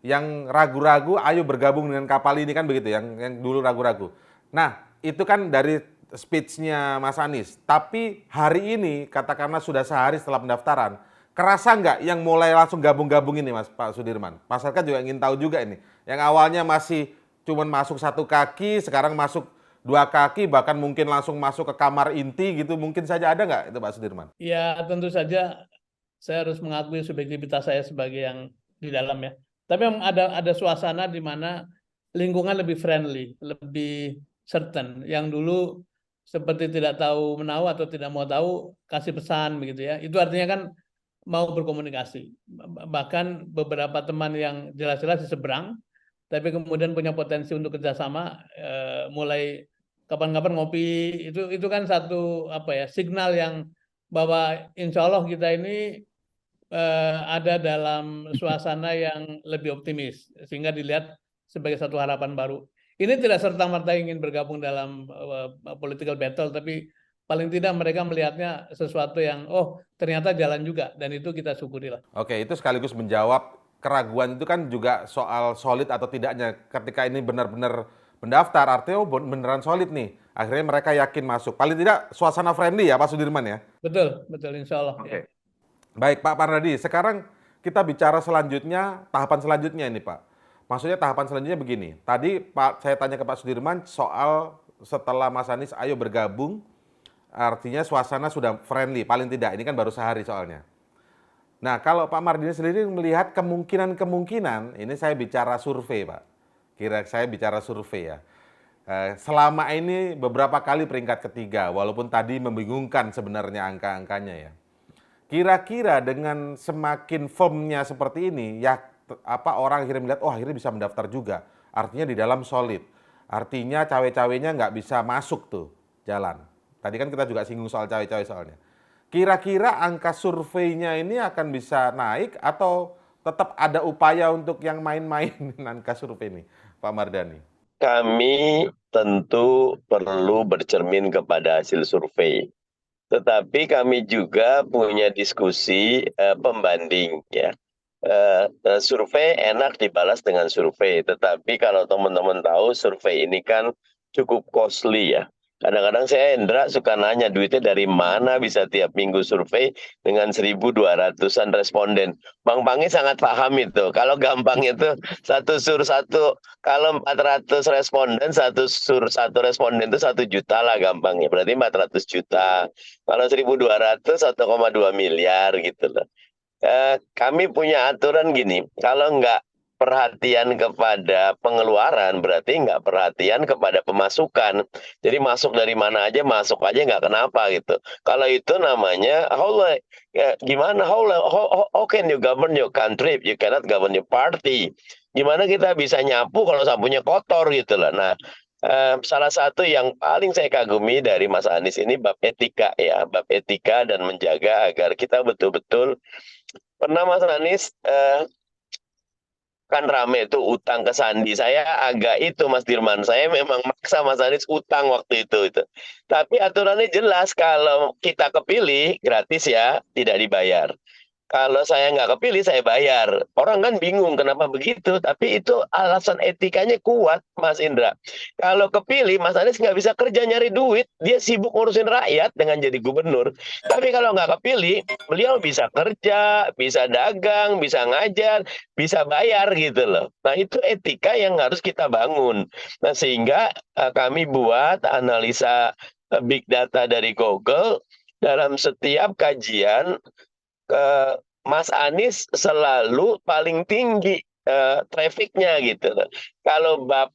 Yang ragu-ragu, ayo bergabung dengan kapal ini kan begitu, yang dulu ragu-ragu. Nah, itu kan dari speech-nya Mas Anies. Tapi hari ini, katakanlah sudah sehari setelah pendaftaran, kerasa nggak yang mulai langsung gabung-gabung ini Pak Sudirman? Masyarakat juga ingin tahu juga ini. Yang awalnya masih cuma masuk satu kaki, sekarang masuk 2 kaki, bahkan mungkin langsung masuk ke kamar inti gitu, mungkin saja ada nggak itu Pak Sudirman? Ya tentu saja saya harus mengakui subjektivitas saya sebagai yang di dalam ya. Tapi ada suasana di mana lingkungan lebih friendly, lebih certain. Yang dulu seperti tidak tahu menahu atau tidak mau tahu, kasih pesan begitu ya. Itu artinya kan mau berkomunikasi. Bahkan beberapa teman yang jelas-jelas di seberang, tapi kemudian punya potensi untuk kerjasama, mulai kapan-kapan ngopi, itu kan satu signal yang bahwa insya Allah kita ini ada dalam suasana yang lebih optimis sehingga dilihat sebagai satu harapan baru. Ini tidak serta-merta ingin bergabung dalam political battle, tapi paling tidak mereka melihatnya sesuatu yang ternyata jalan juga, dan itu kita syukuri lah. Oke, itu sekaligus menjawab keraguan itu kan juga soal solid atau tidaknya. Ketika ini benar-benar mendaftar, artinya beneran solid nih. Akhirnya mereka yakin masuk. Paling tidak suasana friendly ya Pak Sudirman ya? Betul, insya Allah. Oke. Baik Pak Parnadi, sekarang kita bicara selanjutnya, tahapan selanjutnya ini Pak. Maksudnya tahapan selanjutnya begini. Tadi Pak, saya tanya ke Pak Sudirman soal setelah Mas Anies ayo bergabung, artinya suasana sudah friendly, paling tidak. Ini kan baru sehari soalnya. Nah, kalau Pak Mardhani sendiri melihat kemungkinan, ini saya bicara survei Pak. Saya bicara survei ya. Selama ini beberapa kali peringkat ketiga, walaupun tadi membingungkan sebenarnya angka-angkanya ya. Kira-kira dengan semakin firmnya seperti ini, ya orang akhirnya melihat, akhirnya bisa mendaftar juga. Artinya di dalam solid. Artinya cawe-cawenya nggak bisa masuk tuh jalan. Tadi kan kita juga singgung soal cawe-cawe soalnya. Kira-kira angka surveinya ini akan bisa naik atau tetap ada upaya untuk yang main-main angka survei ini, Pak Mardhani? Kami tentu perlu bercermin kepada hasil survei. Tetapi kami juga punya diskusi pembanding ya. Survei enak dibalas dengan survei, tetapi kalau teman-teman tahu survei ini kan cukup costly ya. Kadang-kadang saya Indra suka nanya duitnya dari mana bisa tiap minggu survei dengan 1.200-an responden. Bang Pangi sangat paham itu. Kalau gampang itu satu sur satu, kalau 400 responden satu sur satu responden itu 1 juta lah gampangnya. Berarti 400 juta. Kalau 1.200 1,2 miliar gitu loh. Kami punya aturan gini, kalau nggak perhatian kepada pengeluaran berarti nggak perhatian kepada pemasukan. Jadi masuk dari mana aja masuk aja nggak kenapa gitu. Kalau itu namanya gimana how can you govern your country? You cannot govern your party. Gimana kita bisa nyapu kalau sapunya kotor gitu loh. Nah, salah satu yang paling saya kagumi dari Mas Anies ini bab etika ya, bab etika dan menjaga agar kita betul-betul pernah Mas Anies kan rame itu utang ke Sandi. Saya agak itu Mas Dirman, saya memang maksa Mas Anies utang waktu itu. Tapi aturannya jelas, kalau kita kepilih gratis ya, tidak dibayar. Kalau saya nggak kepilih, saya bayar. Orang kan bingung kenapa begitu, tapi itu alasan etikanya kuat, Mas Indra. Kalau kepilih, Mas Anies nggak bisa kerja nyari duit, dia sibuk ngurusin rakyat dengan jadi gubernur. Tapi kalau nggak kepilih, beliau bisa kerja, bisa dagang, bisa ngajar, bisa bayar gitu loh. Nah itu etika yang harus kita bangun. Nah sehingga kami buat analisa big data dari Google dalam setiap kajian. Mas Anies selalu paling tinggi trafficnya gitu. Kalau bab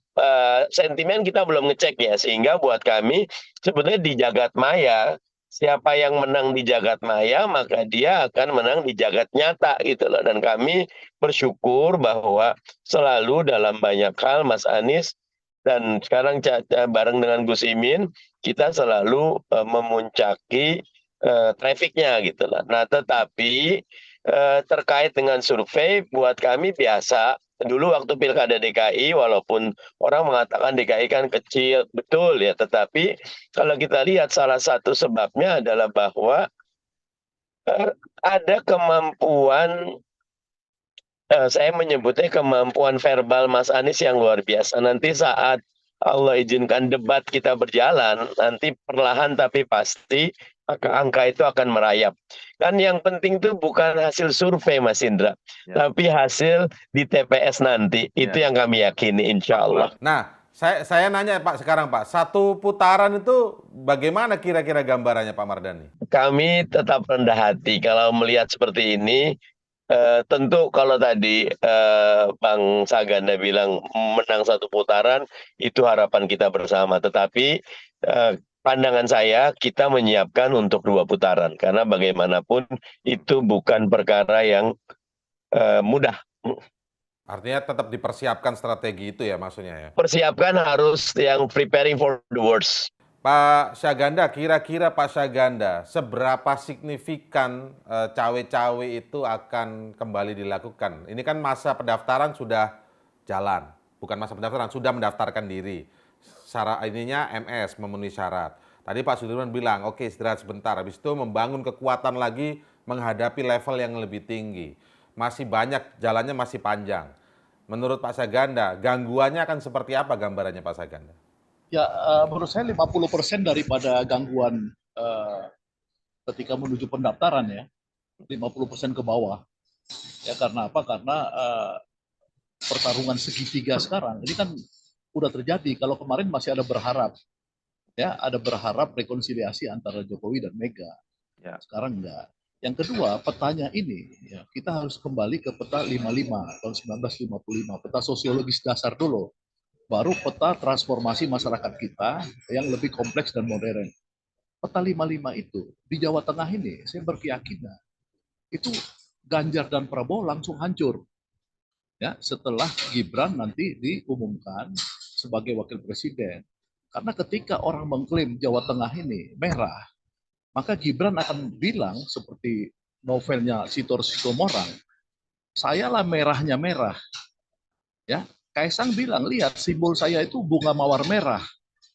sentimen kita belum ngecek ya, sehingga buat kami sebetulnya di jagat maya, siapa yang menang di jagat maya maka dia akan menang di jagat nyata gitu loh. Dan kami bersyukur bahwa selalu dalam banyak hal Mas Anies dan sekarang bareng dengan Gus Imin kita selalu memuncaki trafficnya gitu lah. Nah tetapi terkait dengan survei buat kami biasa. Dulu waktu pilkada DKI walaupun orang mengatakan DKI kan kecil, betul ya. Tetapi kalau kita lihat salah satu sebabnya adalah bahwa ada kemampuan, saya menyebutnya kemampuan verbal Mas Anies yang luar biasa. Nanti saat Allah izinkan debat kita berjalan, nanti perlahan tapi pasti angka itu akan merayap. Kan yang penting itu bukan hasil survei Mas Indra, tapi hasil di TPS nanti. Itu yang kami yakini insya Allah. Nah, saya nanya Pak sekarang Pak, satu putaran itu bagaimana kira-kira gambarannya Pak Mardhani? Kami tetap rendah hati kalau melihat seperti ini. Tentu kalau tadi Bang Saganda bilang menang satu putaran, itu harapan kita bersama. Tetapi pandangan saya kita menyiapkan untuk 2 putaran. Karena bagaimanapun itu bukan perkara yang mudah. Artinya tetap dipersiapkan strategi itu ya maksudnya ya. Persiapkan harus yang preparing for the worst. Pak Syahganda, kira-kira Pak Syahganda, seberapa signifikan cawe-cawe itu akan kembali dilakukan? Ini kan masa pendaftaran sudah jalan, bukan masa pendaftaran, sudah mendaftarkan diri. Syarat ininya MS, memenuhi syarat. Tadi Pak Sudirman bilang, oke istirahat sebentar, habis itu membangun kekuatan lagi menghadapi level yang lebih tinggi. Masih banyak, jalannya masih panjang. Menurut Pak Syahganda, gangguannya akan seperti apa gambarannya Pak Syahganda? Ya, menurut saya 50% daripada gangguan ketika menuju pendaftaran ya, 50% ke bawah. Ya karena apa? Karena pertarungan segitiga sekarang ini kan udah terjadi. Kalau kemarin masih ada berharap, ya ada berharap rekonsiliasi antara Jokowi dan Mega. Ya. Sekarang enggak. Yang kedua, petanya ini, ya, kita harus kembali ke peta 55 tahun 1955, peta sosiologis dasar dulu. Baru peta transformasi masyarakat kita yang lebih kompleks dan modern. Peta 55 itu di Jawa Tengah ini saya berkeyakinan itu Ganjar dan Prabowo langsung hancur. Ya, setelah Gibran nanti diumumkan sebagai wakil presiden. Karena ketika orang mengklaim Jawa Tengah ini merah, maka Gibran akan bilang seperti novelnya Sitor Sitomorang, saya lah merahnya merah. Ya, Kaisang bilang, lihat simbol saya itu bunga mawar merah.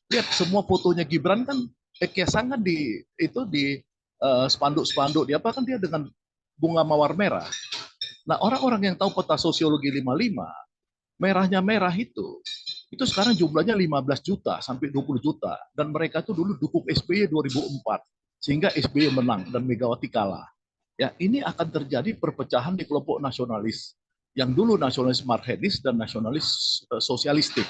Lihat semua fotonya Gibran kan, Kaisang kan di spanduk-spanduk dia apa kan dia dengan bunga mawar merah. Nah orang-orang yang tahu peta sosiologi 55, merahnya merah itu sekarang jumlahnya 15 juta sampai 20 juta. Dan mereka itu dulu dukung SBY 2004, sehingga SBY menang dan Megawati kalah. Ya ini akan terjadi perpecahan di kelompok nasionalis. Yang dulu nasionalis marxis dan nasionalis sosialistik.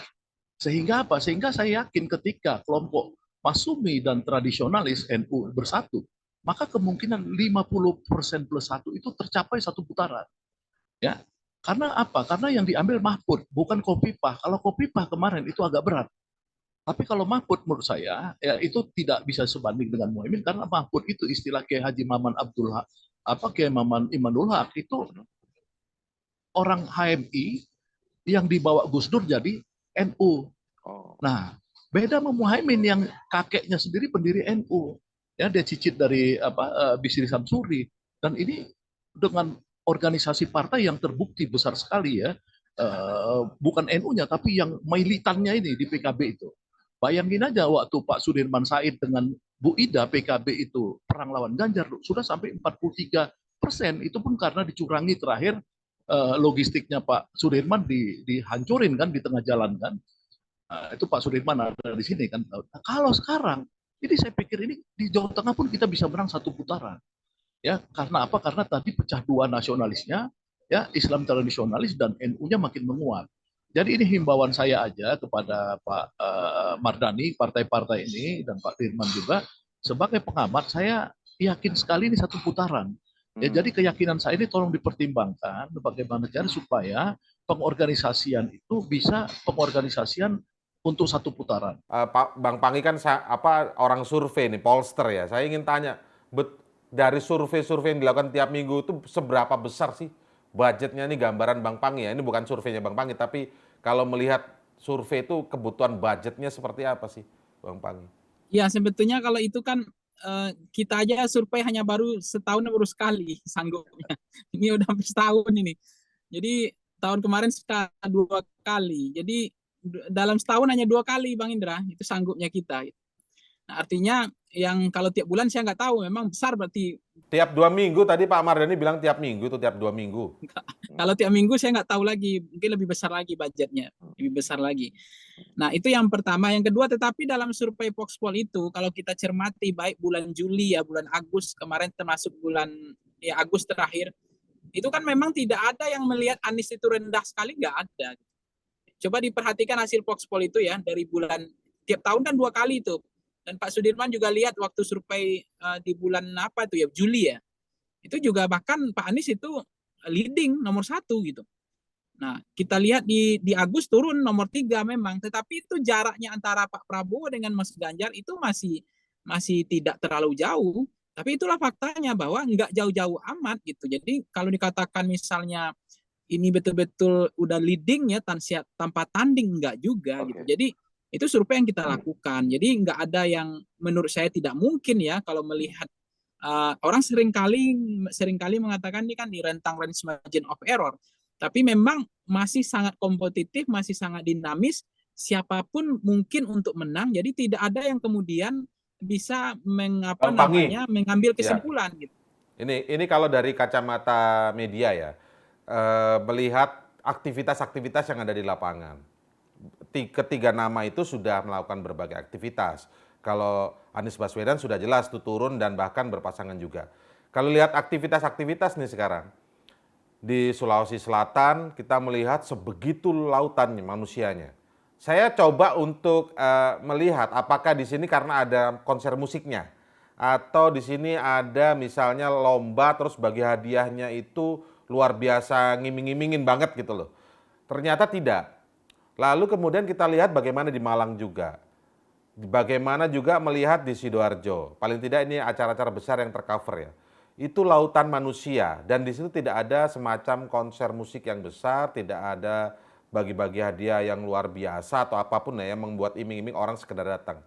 Sehingga apa? Sehingga saya yakin ketika kelompok Masumi dan tradisionalis NU bersatu, maka kemungkinan 50% plus 1 itu tercapai satu putaran. Ya, karena apa? Karena yang diambil Mahfud, bukan Khofifah. Kalau Khofifah kemarin itu agak berat. Tapi kalau Mahfud menurut saya, ya itu tidak bisa sebanding dengan Muhaimin karena Mahfud itu istilah Kiai Haji Maman Kiai Maman Imanul Haq itu orang HMI yang dibawa Gus Dur jadi NU. Nah, beda sama Muhaimin yang kakeknya sendiri pendiri NU. Ya, dia cicit dari Bisri Samsuri. Dan ini dengan organisasi partai yang terbukti besar sekali ya. Bukan NU-nya tapi yang militannya ini di PKB itu. Bayangin aja waktu Pak Sudirman Said dengan Bu Ida PKB itu perang lawan Ganjar sudah sampai 43%. Itu pun karena dicurangi terakhir logistiknya Pak Sudirman dihancurin kan di tengah jalan kan. Nah, itu Pak Sudirman ada di sini kan. Nah, kalau sekarang ini saya pikir ini di Jawa Tengah pun kita bisa menang satu putaran. Ya, karena apa? Karena tadi pecah dua nasionalisnya, ya Islam tradisionalis dan NU-nya makin menguat. Jadi ini himbauan saya aja kepada Pak Mardani, partai-partai ini dan Pak Dirman juga sebagai pengamat saya yakin sekali ini satu putaran. Ya, jadi keyakinan saya ini tolong dipertimbangkan bagaimana cara supaya pengorganisasian itu bisa pengorganisasian untuk satu putaran. Pak Bang Panggi kan orang survei nih, pollster ya. Saya ingin tanya, dari survei-survei yang dilakukan tiap minggu itu seberapa besar sih budgetnya nih gambaran Bang Panggi ya? Ini bukan surveinya Bang Panggi, tapi kalau melihat survei itu kebutuhan budgetnya seperti apa sih Bang Panggi? Ya sebetulnya kalau itu kan kita aja survei hanya baru setahun baru sekali sanggupnya. Ini udah hampir setahun ini. Jadi tahun kemarin sekitar 2 kali. Jadi dalam setahun hanya 2 kali Bang Indra itu sanggupnya kita. Nah, artinya yang kalau tiap bulan saya nggak tahu, memang besar berarti. Tiap 2 minggu tadi Pak Mardani bilang tiap minggu itu tiap 2 minggu. Kalau tiap minggu saya nggak tahu lagi, mungkin lebih besar lagi budgetnya, lebih besar lagi. Nah itu yang pertama. Yang kedua, tetapi dalam survei Voxpol itu kalau kita cermati baik bulan Juli ya, bulan Agustus kemarin termasuk bulan ya Agustus terakhir, itu kan memang tidak ada yang melihat Anies itu rendah sekali, nggak ada. Coba diperhatikan hasil Voxpol itu ya, dari bulan tiap tahun kan 2 kali itu. Dan Pak Sudirman juga lihat waktu survei di bulan apa itu ya, Juli ya. Itu juga bahkan Pak Anies itu leading nomor 1 gitu. Nah, kita lihat di Agustus turun nomor 3 memang, tetapi itu jaraknya antara Pak Prabowo dengan Mas Ganjar itu masih tidak terlalu jauh. Tapi itulah faktanya bahwa nggak jauh-jauh amat gitu. Jadi kalau dikatakan misalnya ini betul-betul udah leadingnya tanpa tanding, enggak juga gitu. Jadi itu survei yang kita lakukan. Jadi enggak ada yang menurut saya tidak mungkin ya kalau melihat orang seringkali mengatakan ini kan di rentang range margin of error. Tapi memang masih sangat kompetitif, masih sangat dinamis. Siapapun mungkin untuk menang. Jadi tidak ada yang kemudian bisa mengambil kesimpulan gitu. Ini kalau dari kacamata media ya, melihat aktivitas-aktivitas yang ada di lapangan. Ketiga nama itu sudah melakukan berbagai aktivitas. Kalau Anies Baswedan sudah jelas tuh turun dan bahkan berpasangan juga. Kalau lihat aktivitas-aktivitas nih sekarang, di Sulawesi Selatan kita melihat sebegitu lautan manusianya. Saya coba untuk melihat apakah di sini karena ada konser musiknya, atau di sini ada misalnya lomba terus bagi hadiahnya itu luar biasa ngiming-ngimingin banget gitu loh. Ternyata tidak. Lalu kemudian kita lihat bagaimana di Malang juga. Bagaimana juga melihat di Sidoarjo. Paling tidak ini acara-acara besar yang tercover ya. Itu lautan manusia dan di situ tidak ada semacam konser musik yang besar, tidak ada bagi-bagi hadiah yang luar biasa atau apapun ya yang membuat iming-iming orang sekedar datang.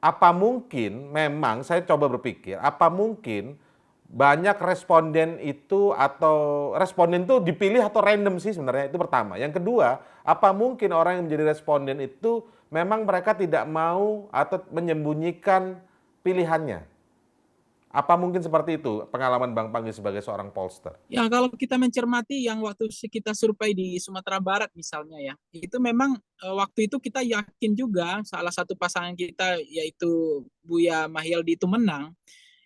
Apa mungkin memang saya coba berpikir, apa mungkin banyak responden itu atau responden itu dipilih atau random sih sebenarnya, itu pertama. Yang kedua, apa mungkin orang yang menjadi responden itu memang mereka tidak mau atau menyembunyikan pilihannya? Apa mungkin seperti itu pengalaman Bang Panggi sebagai seorang pollster? Ya kalau kita mencermati yang waktu kita survei di Sumatera Barat misalnya ya, itu memang waktu itu kita yakin juga salah satu pasangan kita yaitu Buya Mahyaldi itu menang,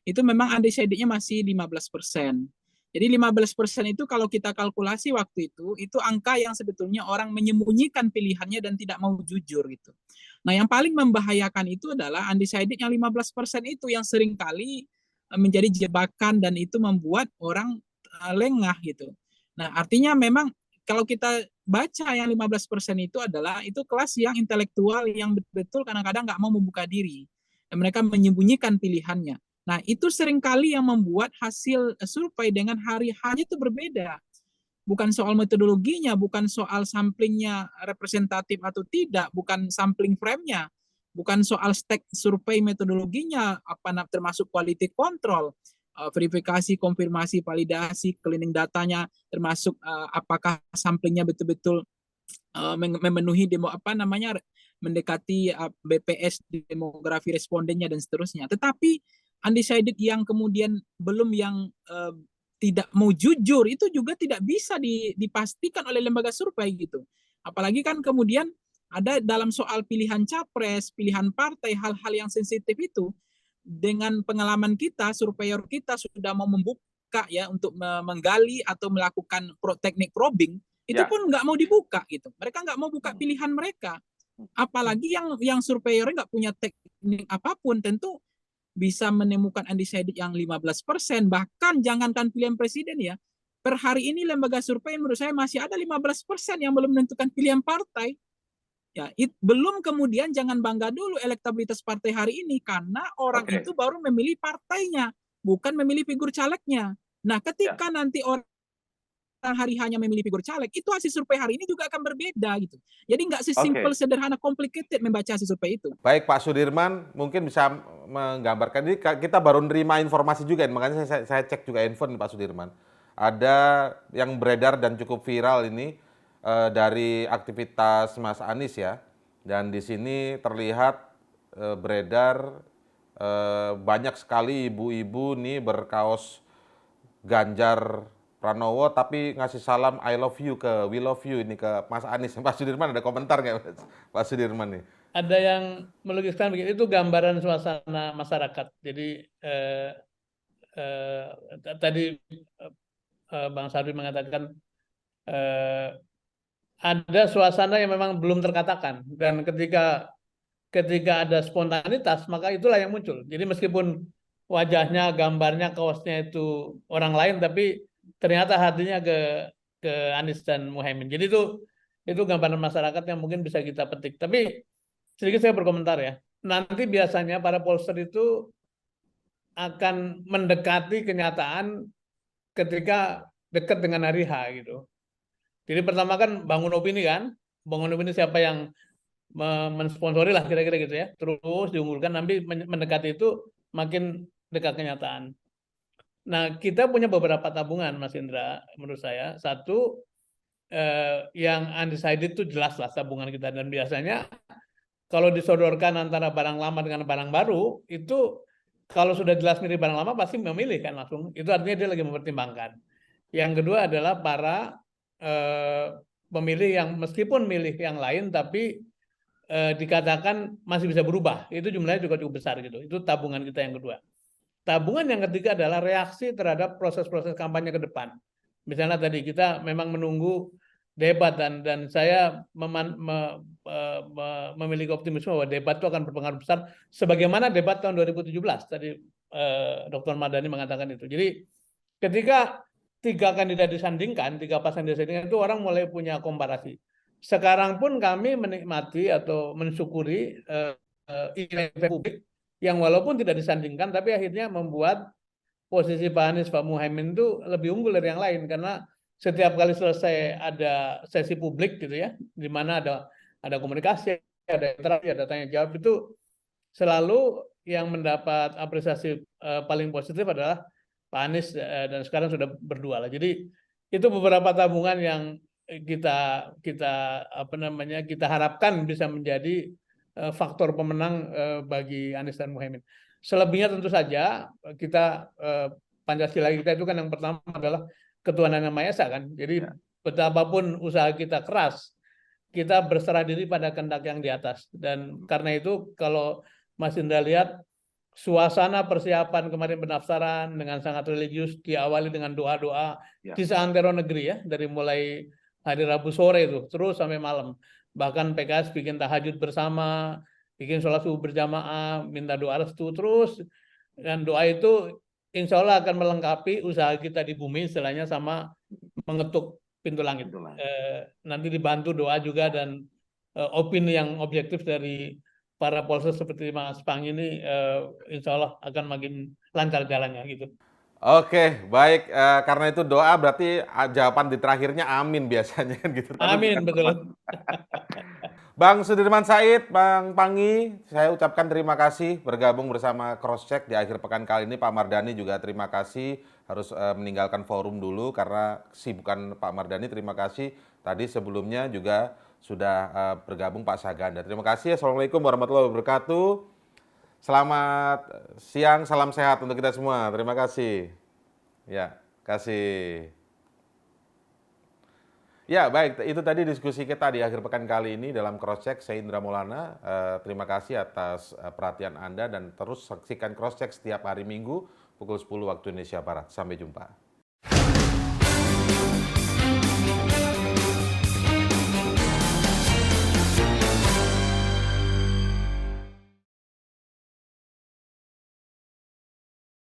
itu memang undecided-nya masih 15%. Jadi 15% itu kalau kita kalkulasi waktu itu angka yang sebetulnya orang menyembunyikan pilihannya dan tidak mau jujur gitu. Nah yang paling membahayakan itu adalah undecided yang 15% itu yang seringkali menjadi jebakan dan itu membuat orang lengah gitu. Nah, artinya memang kalau kita baca yang 15% itu adalah itu kelas yang intelektual yang betul-betul kadang-kadang nggak mau membuka diri. Dan mereka menyembunyikan pilihannya. Nah, itu seringkali yang membuat hasil survei dengan hari hanya itu berbeda. Bukan soal metodologinya, bukan soal samplingnya representatif atau tidak, bukan sampling frame-nya, bukan soal stack survei metodologinya, termasuk quality control, verifikasi, konfirmasi, validasi, cleaning datanya, termasuk apakah samplingnya betul-betul memenuhi mendekati BPS demografi respondennya dan seterusnya. Tetapi undecided yang kemudian belum yang tidak mau jujur itu juga tidak bisa dipastikan oleh lembaga survei gitu. Apalagi kan kemudian ada dalam soal pilihan capres, pilihan partai, hal-hal yang sensitif itu, dengan pengalaman kita, surveyor kita sudah mau membuka ya untuk menggali atau melakukan teknik probing, itu pun nggak mau dibuka gitu. Mereka nggak mau buka pilihan mereka. Apalagi yang surveyor nggak punya teknik apapun, tentu bisa menemukan undecided yang 15%, bahkan jangankan pilihan presiden ya. Per hari ini lembaga survei menurut saya masih ada 15% yang belum menentukan pilihan partai. Ya, belum kemudian jangan bangga dulu elektabilitas partai hari ini karena orang itu baru memilih partainya, bukan memilih figur calegnya. Nah, ketika nanti orang hari hanya memilih figur caleg, itu hasil survei hari ini juga akan berbeda gitu. Jadi nggak sesimpel sederhana complicated membaca hasil survei itu. Baik Pak Sudirman, mungkin bisa menggambarkan ini kita baru nerima informasi juga, makanya saya cek juga handphone Pak Sudirman. Ada yang beredar dan cukup viral ini dari aktivitas Mas Anies ya, dan di sini terlihat beredar banyak sekali ibu-ibu nih berkaos Ganjar Pranowo tapi ngasih salam I love you ke we love you ini ke Mas Anies. Pak Sudirman ada komentar nggak Pak Sudirman nih? Ada yang melukiskan begitu, itu gambaran suasana masyarakat. Jadi tadi Bang Sarwi mengatakan ada suasana yang memang belum terkatakan, dan ketika ada spontanitas maka itulah yang muncul. Jadi meskipun wajahnya, gambarnya, kaosnya itu orang lain, tapi ternyata hatinya ke Anies dan Muhaimin. Jadi itu gambaran masyarakat yang mungkin bisa kita petik. Tapi sedikit saya berkomentar ya. Nanti biasanya para pollster itu akan mendekati kenyataan ketika dekat dengan hari H gitu. Jadi pertama kan bangun opini kan, bangun opini siapa yang mensponsori lah kira-kira gitu ya. Terus diunggulkan, nanti mendekati itu makin dekat kenyataan. Nah, kita punya beberapa tabungan, Mas Indra, menurut saya. Satu, yang undecided itu jelas lah tabungan kita. Dan biasanya kalau disodorkan antara barang lama dengan barang baru, itu kalau sudah jelas milih barang lama pasti memilih kan langsung. Itu artinya dia lagi mempertimbangkan. Yang kedua adalah para pemilih yang meskipun milih yang lain tapi dikatakan masih bisa berubah. Itu jumlahnya juga cukup besar gitu. Itu tabungan kita yang kedua. Tabungan yang ketiga adalah reaksi terhadap proses-proses kampanye ke depan. Misalnya tadi kita memang menunggu debat dan saya memiliki optimisme bahwa debat itu akan berpengaruh besar sebagaimana debat tahun 2017 tadi Dr. Mardhani mengatakan itu. Jadi ketika 3 kandidat disandingkan, 3 pasangan disandingkan itu orang mulai punya komparasi. Sekarang pun kami menikmati atau mensyukuri publik yang walaupun tidak disandingkan tapi akhirnya membuat posisi Pak Anies, Pak Muhaimin itu lebih unggul dari yang lain karena setiap kali selesai ada sesi publik gitu ya, di mana ada komunikasi, ada interaksi, ada tanya jawab, itu selalu yang mendapat apresiasi paling positif adalah Pak Anies dan sekarang sudah berdua lah. Jadi itu beberapa tabungan yang kita harapkan bisa menjadi faktor pemenang bagi Anies dan Muhaimin. Selebihnya tentu saja kita Pancasila kita itu kan yang pertama adalah ketuhanan yang Maha Esa kan. Jadi betapapun usaha kita keras, kita berserah diri pada kehendak yang di atas. Dan karena itu kalau Mas Indra lihat suasana persiapan kemarin pendaftaran dengan sangat religius, diawali dengan doa-doa di seantero negeri ya, dari mulai hari Rabu sore itu terus sampai malam. Bahkan PKS bikin tahajud bersama, bikin sholat subuh berjamaah, minta doa restu terus, dan doa itu insya Allah akan melengkapi usaha kita di bumi, istilahnya sama mengetuk pintu langit. Nanti dibantu doa juga dan opini yang objektif dari para polser seperti Mas Pang ini, insya Allah akan makin lancar jalannya gitu. Oke, baik. Karena itu doa berarti jawaban di terakhirnya amin biasanya kan gitu. Amin, betul. Bang Sudirman Said, Bang Panggi, saya ucapkan terima kasih bergabung bersama Crosscheck di akhir pekan kali ini. Pak Mardhani juga terima kasih, harus meninggalkan forum dulu karena kesibukan Pak Mardhani. Terima kasih. Tadi sebelumnya juga sudah bergabung Pak Saganda. Terima kasih. Assalamualaikum warahmatullahi wabarakatuh. Selamat siang, salam sehat untuk kita semua. Terima kasih. Ya, kasih. Ya, baik. Itu tadi diskusi kita di akhir pekan kali ini dalam Crosscheck. Saya Indra Maulana. Terima kasih atas perhatian Anda dan terus saksikan Crosscheck setiap hari Minggu pukul 10 waktu Indonesia Barat. Sampai jumpa.